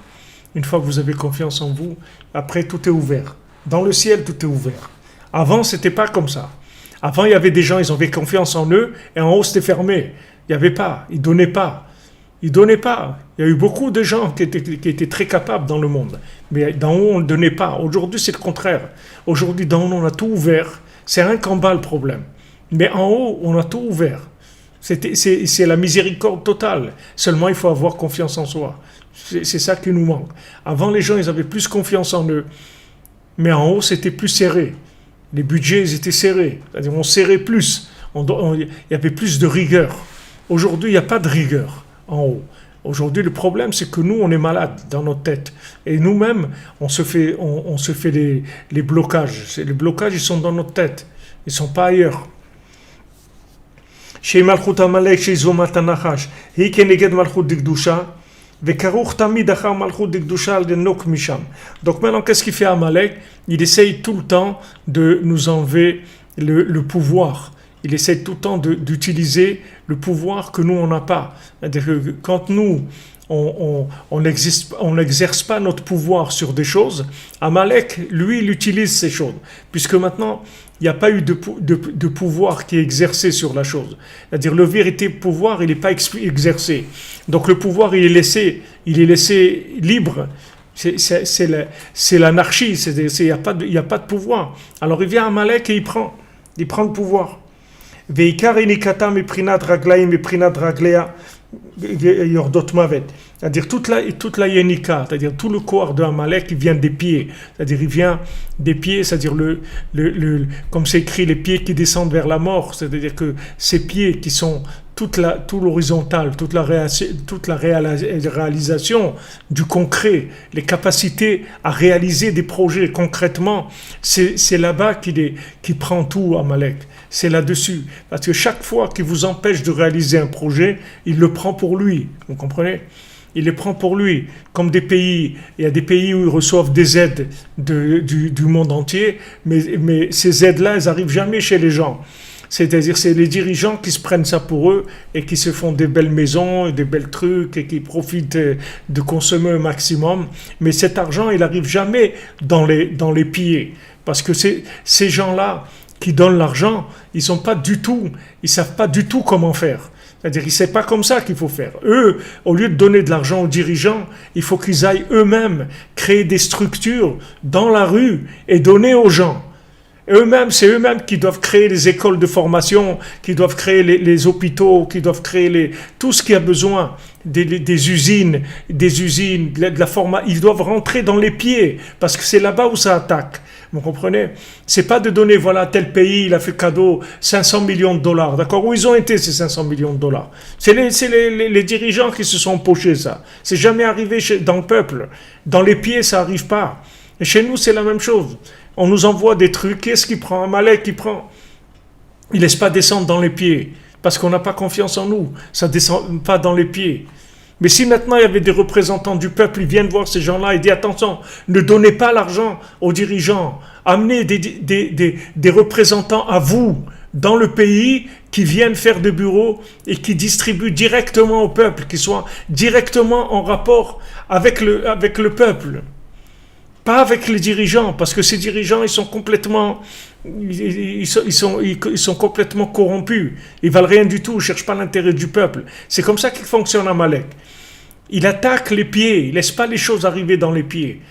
Une fois que vous avez confiance en vous, après, tout est ouvert. Dans le ciel, tout est ouvert. Avant, c'était pas comme ça. Avant, il y avait des gens, ils avaient confiance en eux, et en haut, c'était fermé. Il n'y avait pas, ils ne donnaient pas. Ils ne donnaient pas. Il y a eu beaucoup de gens qui étaient très capables dans le monde. Mais d'en haut, on ne donnait pas. Aujourd'hui, c'est le contraire. Aujourd'hui, d'en haut, on a tout ouvert. C'est un qu'en bas le problème. Mais en haut, on a tout ouvert. C'est la miséricorde totale. Seulement, il faut avoir confiance en soi. C'est ça qui nous manque. Avant, les gens, ils avaient plus confiance en eux. Mais en haut, c'était plus serré. Les budgets, ils étaient serrés. C'est-à-dire, on serrait plus. Il y avait plus de rigueur. Aujourd'hui, il n'y a pas de rigueur en haut. Aujourd'hui, le problème, c'est que nous, on est malade dans notre tête. Et nous-mêmes, on se fait les blocages. Les blocages, ils sont dans notre tête. Ils ne sont pas ailleurs. Chez Malchut Amalek, chez Zomat Anachash, hi keneged Malchut Dikdusha, vekaruch tamid achar Malchut Dikdusha al denok misham. Donc maintenant, qu'est-ce qu'il fait Amalek? Il essaye tout le temps de nous enlever le pouvoir. Il essaie tout le temps d'utiliser le pouvoir que nous, on n'a pas. C'est-à-dire que quand nous, on n'exerce pas notre pouvoir sur des choses, Amalek, lui, il utilise ces choses. Puisque maintenant, il n'y a pas eu de pouvoir qui est exercé sur la chose. C'est-à-dire le véritable pouvoir, il n'est pas exercé. Donc le pouvoir, il est laissé libre. C'est l'anarchie, il n'y a pas de pouvoir. Alors il vient Amalek et il prend le pouvoir. C'est-à-dire toute la Yenika, c'est-à-dire tout le corps de Amalek, il vient des pieds. C'est-à-dire il vient des pieds, c'est-à-dire comme c'est écrit, les pieds qui descendent vers la mort. C'est-à-dire que ces pieds qui sont tout l'horizontale, toute la réalisation du concret, les capacités à réaliser des projets concrètement, c'est là-bas qu'il prend tout Amalek. C'est là-dessus. Parce que chaque fois qu'il vous empêche de réaliser un projet, il le prend pour lui. Vous comprenez? Il les prend pour lui. Comme des pays, il y a des pays où ils reçoivent des aides du monde entier, mais ces aides-là, elles n'arrivent jamais chez les gens. C'est-à-dire, c'est les dirigeants qui se prennent ça pour eux et qui se font des belles maisons, des belles trucs et qui profitent de consommer un maximum. Mais cet argent, il n'arrive jamais dans les pieds. Parce que ces gens-là qui donnent l'argent, ils savent pas du tout comment faire. C'est-à-dire, c'est pas comme ça qu'il faut faire. Eux, au lieu de donner de l'argent aux dirigeants, il faut qu'ils aillent eux-mêmes créer des structures dans la rue et donner aux gens. C'est eux-mêmes qui doivent créer les écoles de formation, qui doivent créer les hôpitaux, qui doivent créer tout ce qu'il y a besoin, des usines, de la formation. Ils doivent rentrer dans les pieds, parce que c'est là-bas où ça attaque. Vous comprenez? C'est pas de donner, voilà, tel pays, il a fait cadeau 500 millions de dollars. D'accord? Où ils ont été ces 500 millions de dollars? C'est les dirigeants qui se sont pochés ça. C'est jamais arrivé dans le peuple. Dans les pieds, ça arrive pas. Et chez nous, c'est la même chose. On nous envoie des trucs. Qu'est-ce qu'il prend? Amalek, il prend. Il laisse pas descendre dans les pieds. Parce qu'on n'a pas confiance en nous. Ça descend pas dans les pieds. Mais si maintenant il y avait des représentants du peuple, ils viennent voir ces gens-là et disent attention, ne donnez pas l'argent aux dirigeants, amenez des représentants à vous dans le pays qui viennent faire des bureaux et qui distribuent directement au peuple, qui soient directement en rapport avec le peuple. Pas avec les dirigeants, parce que ces dirigeants, ils sont complètement corrompus. Ils valent rien du tout, ils cherchent pas l'intérêt du peuple. C'est comme ça qu'il fonctionne Amalek. Il attaque les pieds, il laisse pas les choses arriver dans les pieds.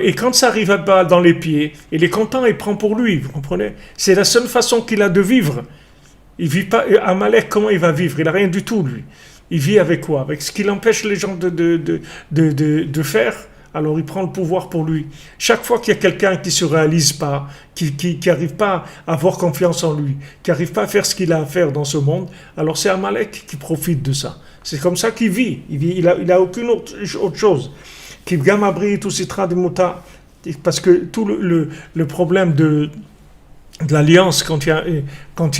Et quand ça arrive dans les pieds, il est content, il prend pour lui, vous comprenez? C'est la seule façon qu'il a de vivre. Il vit pas. Amalek, comment il va vivre? Il a rien du tout, lui. Il vit avec quoi? Avec ce qu'il empêche les gens de faire. alors il prend le pouvoir pour lui. Chaque fois qu'il y a quelqu'un qui ne se réalise pas, qui n'arrive pas à avoir confiance en lui, qui n'arrive pas à faire ce qu'il a à faire dans ce monde, alors c'est Amalek qui profite de ça. C'est comme ça qu'il vit. Il a aucune autre chose. Parce que tout le problème de l'alliance, quand il y a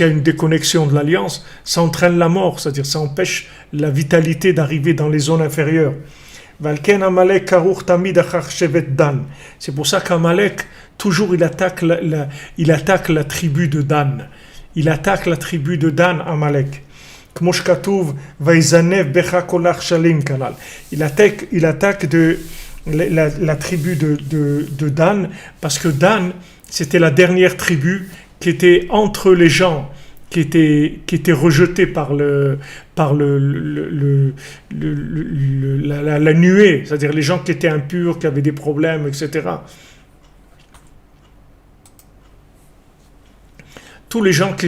une déconnexion de l'alliance, ça entraîne la mort, c'est-à-dire ça empêche la vitalité d'arriver dans les zones inférieures. C'est pour ça qu'Amalek, toujours il attaque la tribu de Dan. Il attaque la tribu de Dan, Amalek. Il attaque la tribu de Dan, parce que Dan, c'était la dernière tribu qui était entre les gens qui étaient rejetés par la nuée, c'est-à-dire les gens qui étaient impurs, qui avaient des problèmes, etc. Tous les gens qui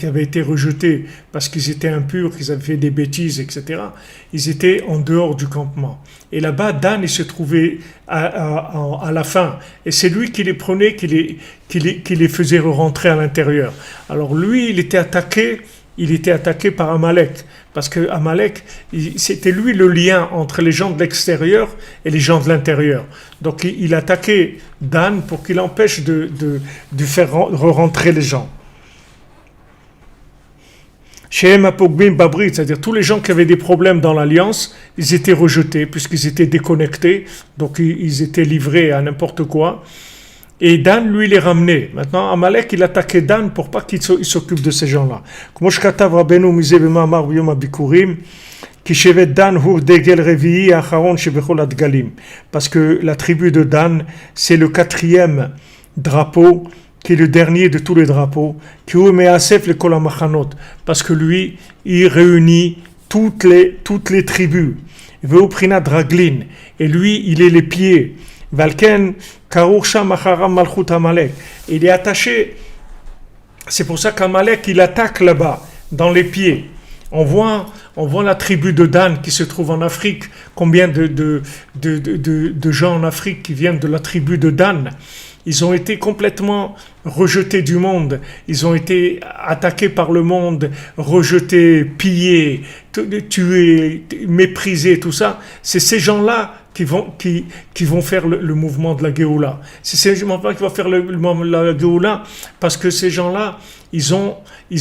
avaient été rejetés parce qu'ils étaient impurs, qu'ils avaient fait des bêtises, etc., ils étaient en dehors du campement. Et là-bas, Dan, il se trouvait à la fin. Et c'est lui qui les prenait, qui les faisait rentrer à l'intérieur. Alors lui, il était attaqué par Amalek. Parce que Amalek, c'était lui le lien entre les gens de l'extérieur et les gens de l'intérieur. Donc il attaquait Dan pour qu'il empêche de faire rentrer les gens. Shehem Apogbim Babrit, c'est-à-dire tous les gens qui avaient des problèmes dans l'alliance, ils étaient rejetés puisqu'ils étaient déconnectés, donc ils étaient livrés à n'importe quoi. Et Dan, lui, les ramenait. Maintenant, Amalek, il attaquait Dan pour pas qu'il s'occupe de ces gens-là. Parce que la tribu de Dan, c'est le 4e drapeau, qui est le dernier de tous les drapeaux, parce que lui, il réunit toutes les tribus. Et lui, il est les pieds. Valken Karoucha Macharam Malchut Amalek. Il est attaché. C'est pour ça qu'Amalek il attaque là-bas, dans les pieds. On voit la tribu de Dan qui se trouve en Afrique. Combien de gens en Afrique qui viennent de la tribu de Dan? Ils ont été complètement rejetés du monde. Ils ont été attaqués par le monde, rejetés, pillés, tués, méprisés, tout ça. C'est ces gens-là qui vont faire le mouvement de la Géoula. C'est ces gens-là qui vont faire le mouvement de la Géoula parce que ces gens-là, ils ont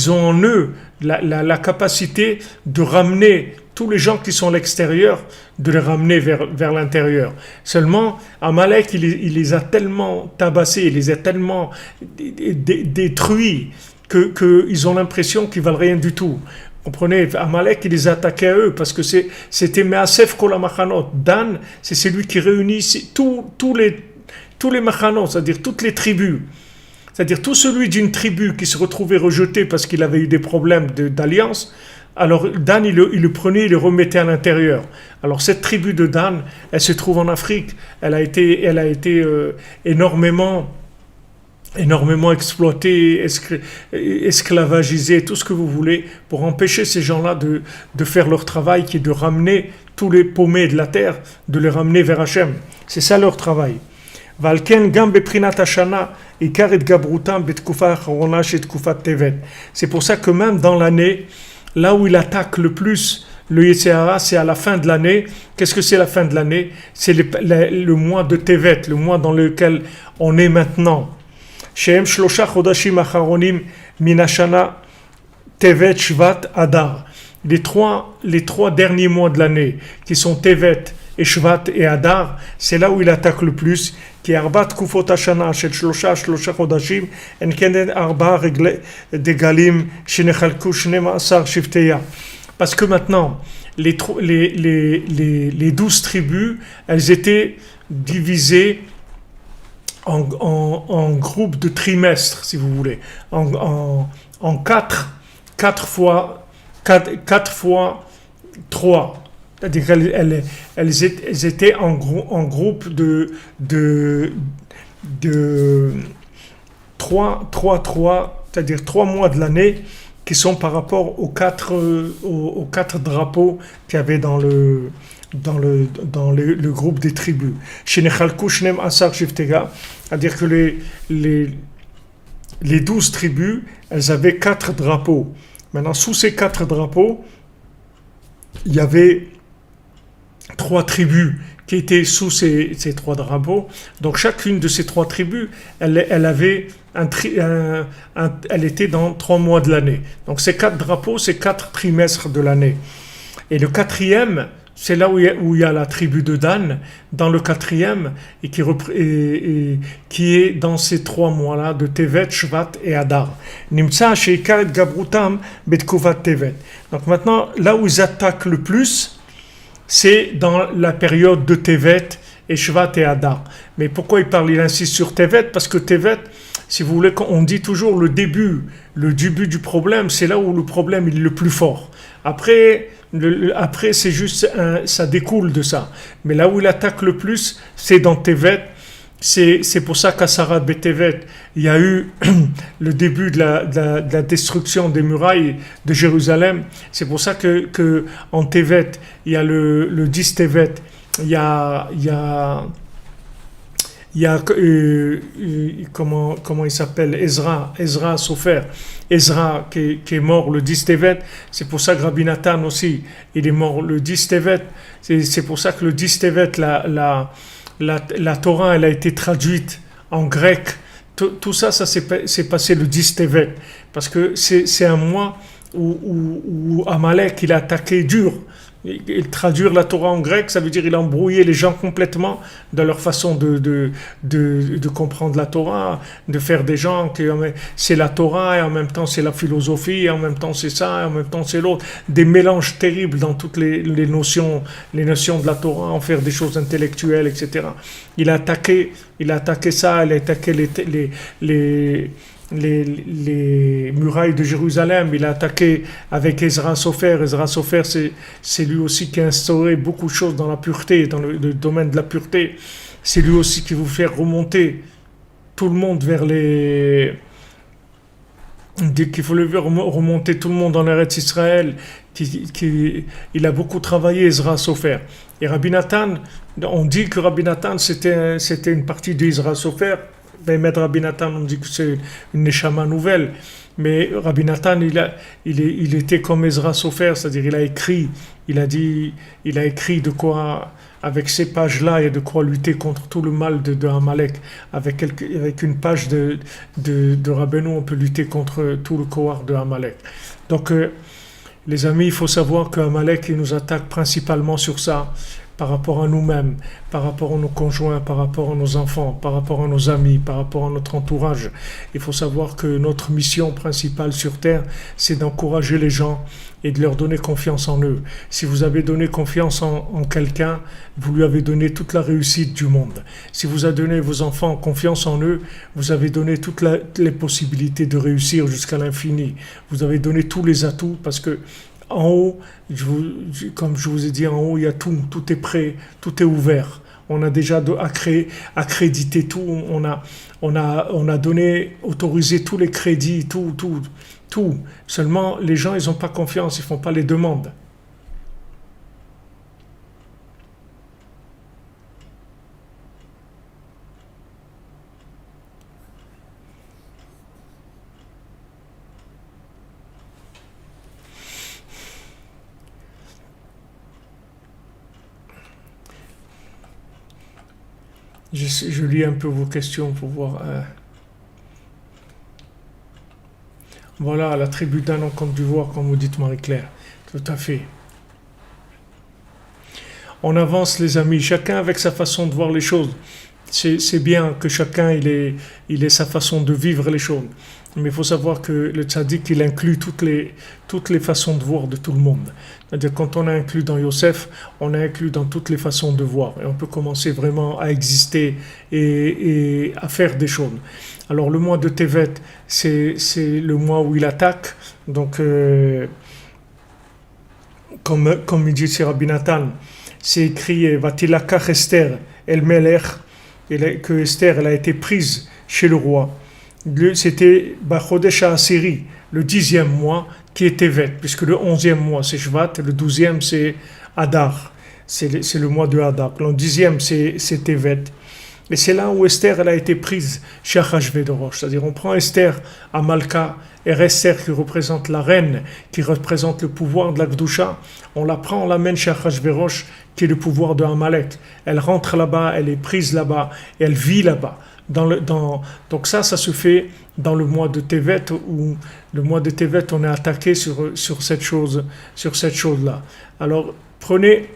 en eux la capacité de ramener tous les gens qui sont à l'extérieur, de les ramener vers l'intérieur. Seulement, Amalek, il les a tellement tabassés, il les a tellement détruits qu'ils ont l'impression qu'ils valent rien du tout. Comprenez, Amalek, il les a attaqués à eux parce que c'était Measef Kolamachanot. Dan, c'est celui qui réunit tous les machanot, c'est-à-dire toutes les tribus. C'est-à-dire tout celui d'une tribu qui se retrouvait rejeté parce qu'il avait eu des problèmes d'alliance, alors Dan, il le prenait, il le remettait à l'intérieur. Alors cette tribu de Dan, elle se trouve en Afrique. Elle a été énormément exploitée, esclavagisée, tout ce que vous voulez, pour empêcher ces gens-là de faire leur travail, qui est de ramener tous les paumés de la terre, de les ramener vers Hachem. C'est ça leur travail. C'est pour ça que même dans l'année, là où il attaque le plus le Yetzer Hara, c'est à la fin de l'année. Qu'est-ce que c'est la fin de l'année? C'est le mois de Tevet, le mois dans lequel on est maintenant. Shehem Shlosha Chodashim Acharonim Minashana Tevet Shvat Adar. Les trois derniers mois de l'année, qui sont Tevet et Shvat et Adar, c'est là où il attaque le plus. Qui arbat kufot hashana shel shlosha chodashim en kenen arba degalim shenechalku 12 shivteya. Parce que maintenant les 12 tribus, elles étaient divisées en groupes de trimestres, si vous voulez, en 4 fois 3. C'est-à-dire qu'elles étaient en groupe de 3, c'est-à-dire 3 mois de l'année, qui sont par rapport aux quatre drapeaux qu'il y avait dans le groupe des tribus. Shenechalku Shnem Asar Shiftega, c'est-à-dire que les 12 tribus, elles avaient 4 drapeaux. Maintenant, sous ces 4 drapeaux, il y avait 3 tribus qui étaient sous ces 3 drapeaux. Donc chacune de ces 3 tribus, elle avait elle était dans 3 mois de l'année. Donc ces 4 drapeaux, c'est 4 trimestres de l'année. Et le quatrième, c'est là où il y a la tribu de Dan, dans le quatrième, et qui est dans ces 3 mois-là de Tevet, Shvat et Adar. Nimtsa sheikar et gabrutam betkuvat Tevet. Donc maintenant, là où ils attaquent le plus, c'est dans la période de Tevet et Shvat et Adar. Mais pourquoi il insiste sur Tevet? Parce que Tevet, si vous voulez, on dit toujours le début du problème, c'est là où le problème est le plus fort. Après, c'est juste, ça découle de ça. Mais là où il attaque le plus, c'est dans Tevet. C'est pour ça qu'à Sarat Betevet, il y a eu le début de la destruction des murailles de Jérusalem. C'est pour ça que en Tevet, il y a le 10 Tevet, il y a comment il s'appelle, Ezra Sofer, Ezra qui est mort le 10 Tevet. C'est pour ça que Rabbi Nathan aussi, il est mort le 10 Tevet. C'est pour ça que le 10 Tevet, la Torah, elle a été traduite en grec. Tout ça s'est passé le 10 Tevet. Parce que c'est un mois où Amalek, il a attaqué dur. Et traduire la Torah en grec, ça veut dire qu'il a embrouillé les gens complètement dans leur façon de comprendre la Torah, de faire des gens que c'est la Torah et en même temps c'est la philosophie et en même temps c'est ça et en même temps c'est l'autre. Des mélanges terribles dans toutes les notions de la Torah, en faire des choses intellectuelles, etc. Il a attaqué ça, il a attaqué les murailles de Jérusalem, il a attaqué avec Ezra Sofer. Ezra Sofer, c'est lui aussi qui a instauré beaucoup de choses dans la pureté, dans le domaine de la pureté. C'est lui aussi qui vous fait remonter tout le monde vers qu'il faut remonter tout le monde en Eretz Israël. Il a beaucoup travaillé, Ezra Sofer. Et Rabbi Nathan, on dit que Rabbi Nathan, c'était une partie d'Ezra Sofer. Maître Rabbi Nathan, on dit que c'est une neshama nouvelle, mais Rabbi Nathan, il était comme Ezra Sofer, c'est-à-dire il a écrit de quoi, avec ces pages-là, et de quoi lutter contre tout le mal de Amalek. Avec une page de Rabbeinu, on peut lutter contre tout le cohort de Amalek. Donc, les amis, il faut savoir qu'Amalek, il nous attaque principalement sur ça, par rapport à nous-mêmes, par rapport à nos conjoints, par rapport à nos enfants, par rapport à nos amis, par rapport à notre entourage. Il faut savoir que notre mission principale sur Terre, c'est d'encourager les gens et de leur donner confiance en eux. Si vous avez donné confiance en quelqu'un, vous lui avez donné toute la réussite du monde. Si vous avez donné vos enfants confiance en eux, vous avez donné toutes les possibilités de réussir jusqu'à l'infini. Vous avez donné tous les atouts parce que en haut, comme je vous ai dit, en haut, il y a tout est prêt, tout est ouvert. On a déjà accrédité tout, on a donné, autorisé tous les crédits, tout. Seulement, les gens, ils n'ont pas confiance, ils ne font pas les demandes. Je lis un peu vos questions pour voir. Voilà, la tribu d'Anne en Côte d'Ivoire, comme vous dites, Marie-Claire. Tout à fait. On avance, les amis, chacun avec sa façon de voir les choses. C'est bien que chacun il ait sa façon de vivre les choses. Mais il faut savoir que le tzaddik, il inclut toutes les façons de voir de tout le monde. C'est-à-dire, quand on a inclus dans Yosef, on a inclus dans toutes les façons de voir. Et on peut commencer vraiment à exister et à faire des choses. Alors, le mois de Tevet, c'est le mois où il attaque. Donc, comme il dit sur Rabbi Nathan, c'est écrit « Vatilakach Esther el Melech » que Esther, elle a été prise chez le roi. C'était Bachodesh HaAsiri, le 10e mois qui est Tevet, puisque le 11e mois c'est Shvat, le 12e c'est Adar, c'est le mois de Adar. Le 10e c'est Tevet. Et c'est là où Esther elle a été prise chez Achashverosh. C'est-à-dire on prend Esther à Malka, et Esther qui représente la reine, qui représente le pouvoir de la Gdusha, on la prend, on l'amène chez Achashverosh, qui est le pouvoir de Amalek. Elle rentre là-bas, elle est prise là-bas, et elle vit là-bas. Donc ça se fait dans le mois de Tevet, où le mois de Tevet, on est attaqué sur cette chose-là. Alors prenez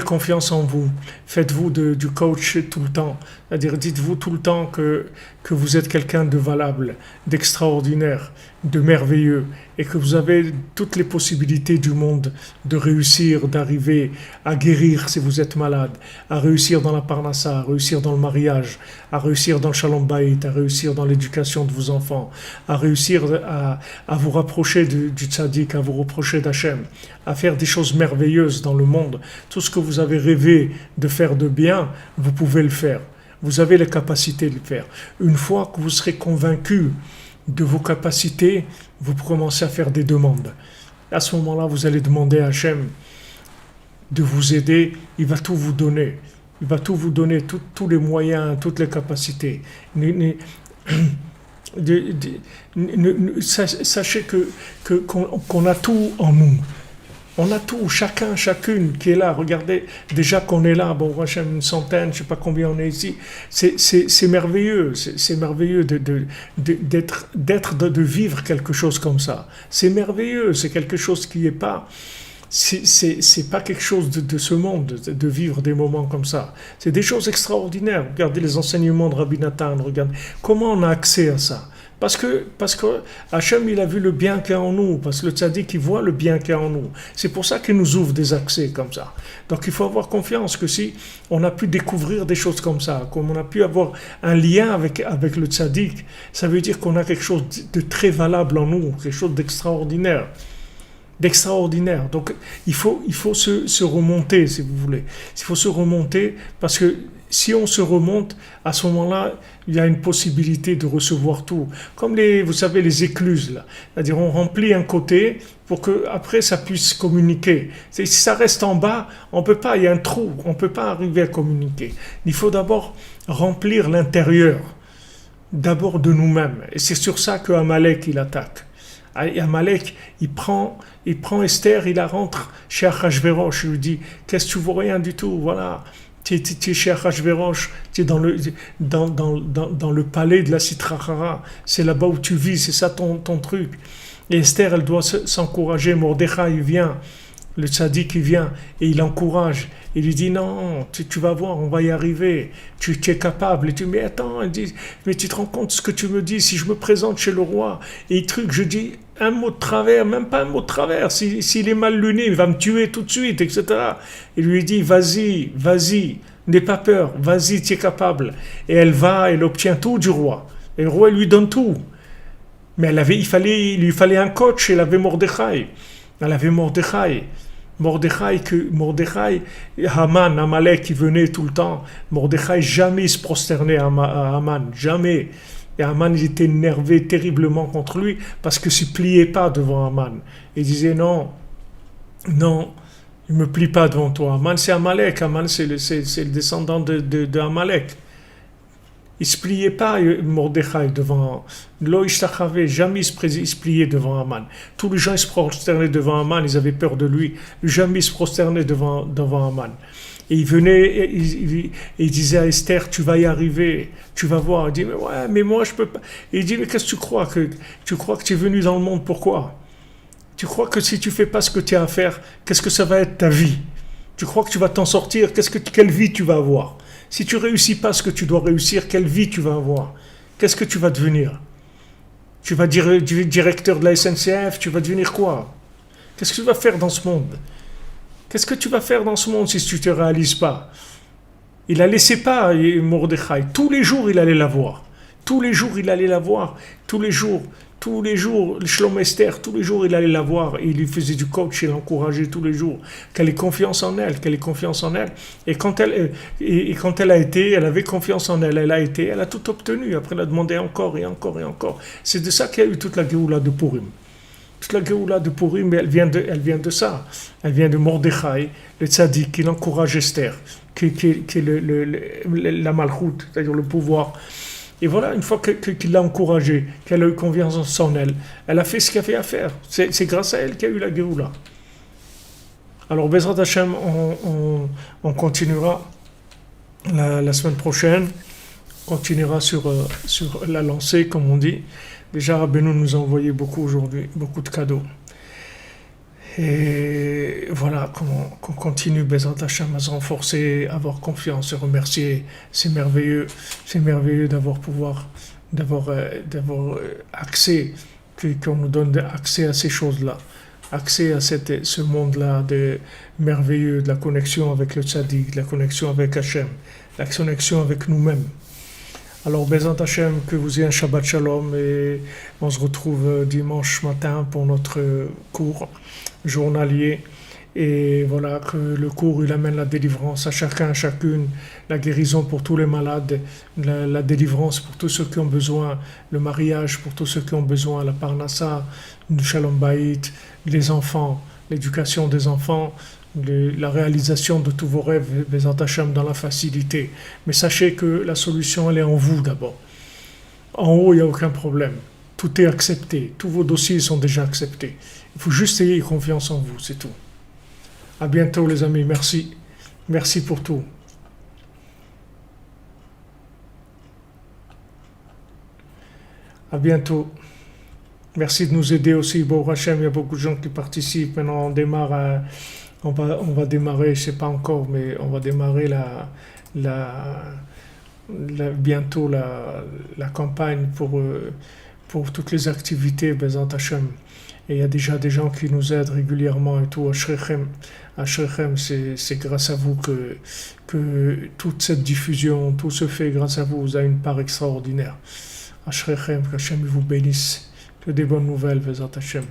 confiance en vous, faites-vous du coach tout le temps, c'est-à-dire dites-vous tout le temps que vous êtes quelqu'un de valable, d'extraordinaire, de merveilleux, et que vous avez toutes les possibilités du monde de réussir, d'arriver à guérir si vous êtes malade, à réussir dans la parnassa, à réussir dans le mariage, à réussir dans le shalom bayit, à réussir dans l'éducation de vos enfants, à réussir à vous rapprocher du tzaddik, à vous rapprocher d'Hachem, à faire des choses merveilleuses dans le monde. Tout ce que vous avez rêvé de faire de bien, vous pouvez le faire. Vous avez la capacité de le faire. Une fois que vous serez convaincu de vos capacités, vous commencez à faire des demandes. À ce moment-là, vous allez demander à Hachem de vous aider. Il va tout vous donner. Il va tout vous donner, tous les moyens, toutes les capacités. Sachez qu'on a tout en nous. On a tout, chacun, chacune qui est là. Regardez, déjà qu'on est là, bon, une centaine, je ne sais pas combien on est ici. C'est merveilleux, c'est merveilleux de vivre quelque chose comme ça. C'est merveilleux, c'est quelque chose qui n'est pas... C'est pas quelque chose de ce monde, de vivre des moments comme ça. C'est des choses extraordinaires. Regardez les enseignements de Rabbi Nathan, regardez comment on a accès à ça. Parce que Hachem, il a vu le bien qu'il y a en nous, parce que le tzaddik, il voit le bien qu'il y a en nous. C'est pour ça qu'il nous ouvre des accès comme ça. Donc il faut avoir confiance que si on a pu découvrir des choses comme ça, comme on a pu avoir un lien avec le tzaddik, ça veut dire qu'on a quelque chose de très valable en nous, quelque chose d'extraordinaire. Donc il faut se remonter, si vous voulez. Il faut se remonter parce que si on se remonte, à ce moment-là, il y a une possibilité de recevoir tout. Comme vous savez, les écluses, là. C'est-à-dire, on remplit un côté pour que après ça puisse communiquer. Si ça reste en bas, on peut pas, il y a un trou, on peut pas arriver à communiquer. Il faut d'abord remplir l'intérieur, d'abord de nous-mêmes. Et c'est sur ça que Amalek, il attaque. Et Amalek, il prend Esther, il la rentre chez Achashverosh, il lui dit, qu'est-ce que tu vois, rien du tout, voilà. Tu es chez Achashverosh, tu es dans le palais de la Sitrachara, c'est là-bas où tu vis, c'est ça ton truc. Et Esther, elle doit s'encourager, Mordechai, il vient, le tzaddik, il vient, et il encourage, il lui dit, non, tu vas voir, on va y arriver, tu es capable, et tu dis, mais attends, il dit, mais tu te rends compte de ce que tu me dis, si je me présente chez le roi, et je dis un mot de travers, même pas un mot de travers, s'il est mal luné, il va me tuer tout de suite, etc. Il lui dit, vas-y, n'aie pas peur, vas-y, tu es capable. Et elle obtient tout du roi. Et le roi lui donne tout. Mais il lui fallait un coach, elle avait Mordechai. Mordechai, Haman, Amalek, qui venait tout le temps. Mordechai jamais se prosternait à Haman, jamais. Et Haman, il était énervé terriblement contre lui parce qu'il ne se pliait pas devant Haman. Il disait non, il ne me plie pas devant toi. Haman, c'est Amalek. Haman, c'est le descendant de Amalek. Il ne se pliait pas, Mordechai, devant Lo Ishtachave, jamais il se pliait devant Haman. Tous les gens ils se prosternaient devant Haman, ils avaient peur de lui. Jamais il se prosternait devant Haman. Et il venait, et il disait à Esther, tu vas y arriver, tu vas voir. Il dit, mais moi je peux pas. Et il dit, mais qu'est-ce que tu crois que tu es venu dans le monde, pourquoi? Tu crois que si tu fais pas ce que tu as à faire, qu'est-ce que ça va être ta vie? Tu crois que tu vas t'en sortir, quelle vie tu vas avoir? Si tu réussis pas ce que tu dois réussir, quelle vie tu vas avoir? Qu'est-ce que tu vas devenir? Tu vas dire directeur de la SNCF, tu vas devenir quoi? Qu'est-ce que tu vas faire dans ce monde? Qu'est-ce que tu vas faire dans ce monde si tu ne te réalises pas? Il a laissé pas Mordechai. Tous les jours, il allait la voir. Tous les jours, tous les jours, Shlomo Esther, tous les jours il allait la voir, et il lui faisait du coach, il l'encourageait tous les jours, qu'elle ait confiance en elle, qu'elle ait confiance en elle. Et quand elle a été, elle avait confiance en elle, elle a été, elle a tout obtenu. Après elle a demandé encore et encore et encore. C'est de ça qu'il y a eu toute la Géoula de Purim. Toute la Géoula de Purim, elle vient de ça. Elle vient de Mordechai, le tzaddik, qui l'encourage Esther, qui est la malchoute, c'est-à-dire le pouvoir. Et voilà, une fois qu'il l'a encouragée, qu'elle a eu confiance en elle, elle a fait ce qu'il y avait à faire. C'est grâce à elle qu'il y a eu la Géoula. Alors, Bezrat Hashem, on continuera la semaine prochaine. On continuera sur la lancée, comme on dit. Déjà, Rabbeinu nous a envoyé beaucoup aujourd'hui, beaucoup de cadeaux. Et voilà, qu'on continue, Bezrat Hashem, à se renforcer, à avoir confiance et remercier. C'est merveilleux d'avoir accès, qu'on nous donne accès à ces choses-là, accès à ce monde-là de merveilleux, de la connexion avec le tzaddik, de la connexion avec Hashem, de la connexion avec nous-mêmes. Alors, Bezrat Hashem, que vous ayez un Shabbat Shalom et on se retrouve dimanche matin pour notre cours journalier. Et voilà, que le cours, il amène la délivrance à chacun, à chacune, la guérison pour tous les malades, la délivrance pour tous ceux qui ont besoin, le mariage pour tous ceux qui ont besoin, la parnassa, le shalom bayit, les enfants, l'éducation des enfants, la réalisation de tous vos rêves, Bezrat Hashem, dans la facilité. Mais sachez que la solution, elle est en vous d'abord. En haut, il n'y a aucun problème. Tout est accepté. Tous vos dossiers sont déjà acceptés. Il faut juste ayez confiance en vous, c'est tout. À bientôt les amis, merci. Merci pour tout. À bientôt. Merci de nous aider aussi. Bon Hachem, il y a beaucoup de gens qui participent. Maintenant on démarre, on va démarrer, je ne sais pas encore, mais on va démarrer bientôt la campagne pour toutes les activités, Bezrat Hashem. Et il y a déjà des gens qui nous aident régulièrement et tout. Ashrechem, c'est grâce à vous que toute cette diffusion, tout se fait grâce à vous. Vous avez une part extraordinaire. Ashrechem, qu'Hachem vous bénisse. Que des bonnes nouvelles, Bezrat Hashem.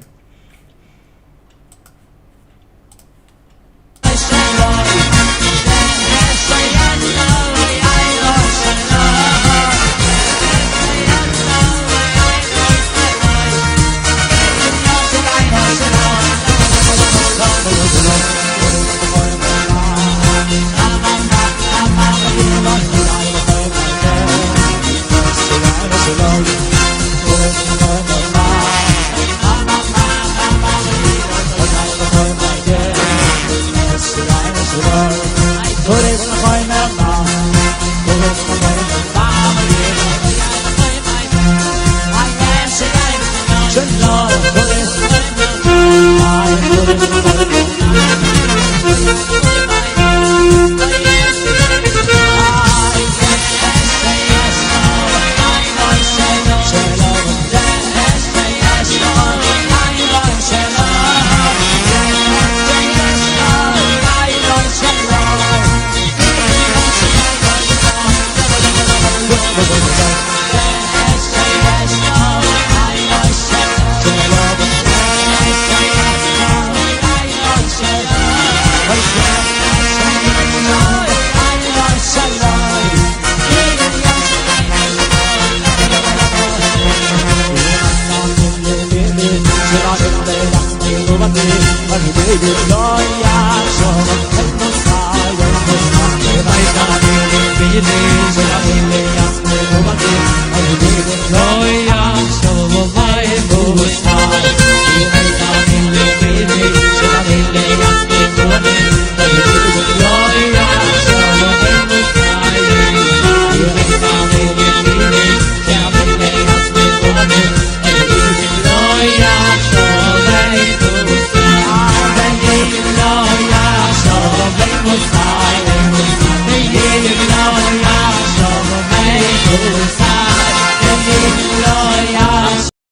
Baby,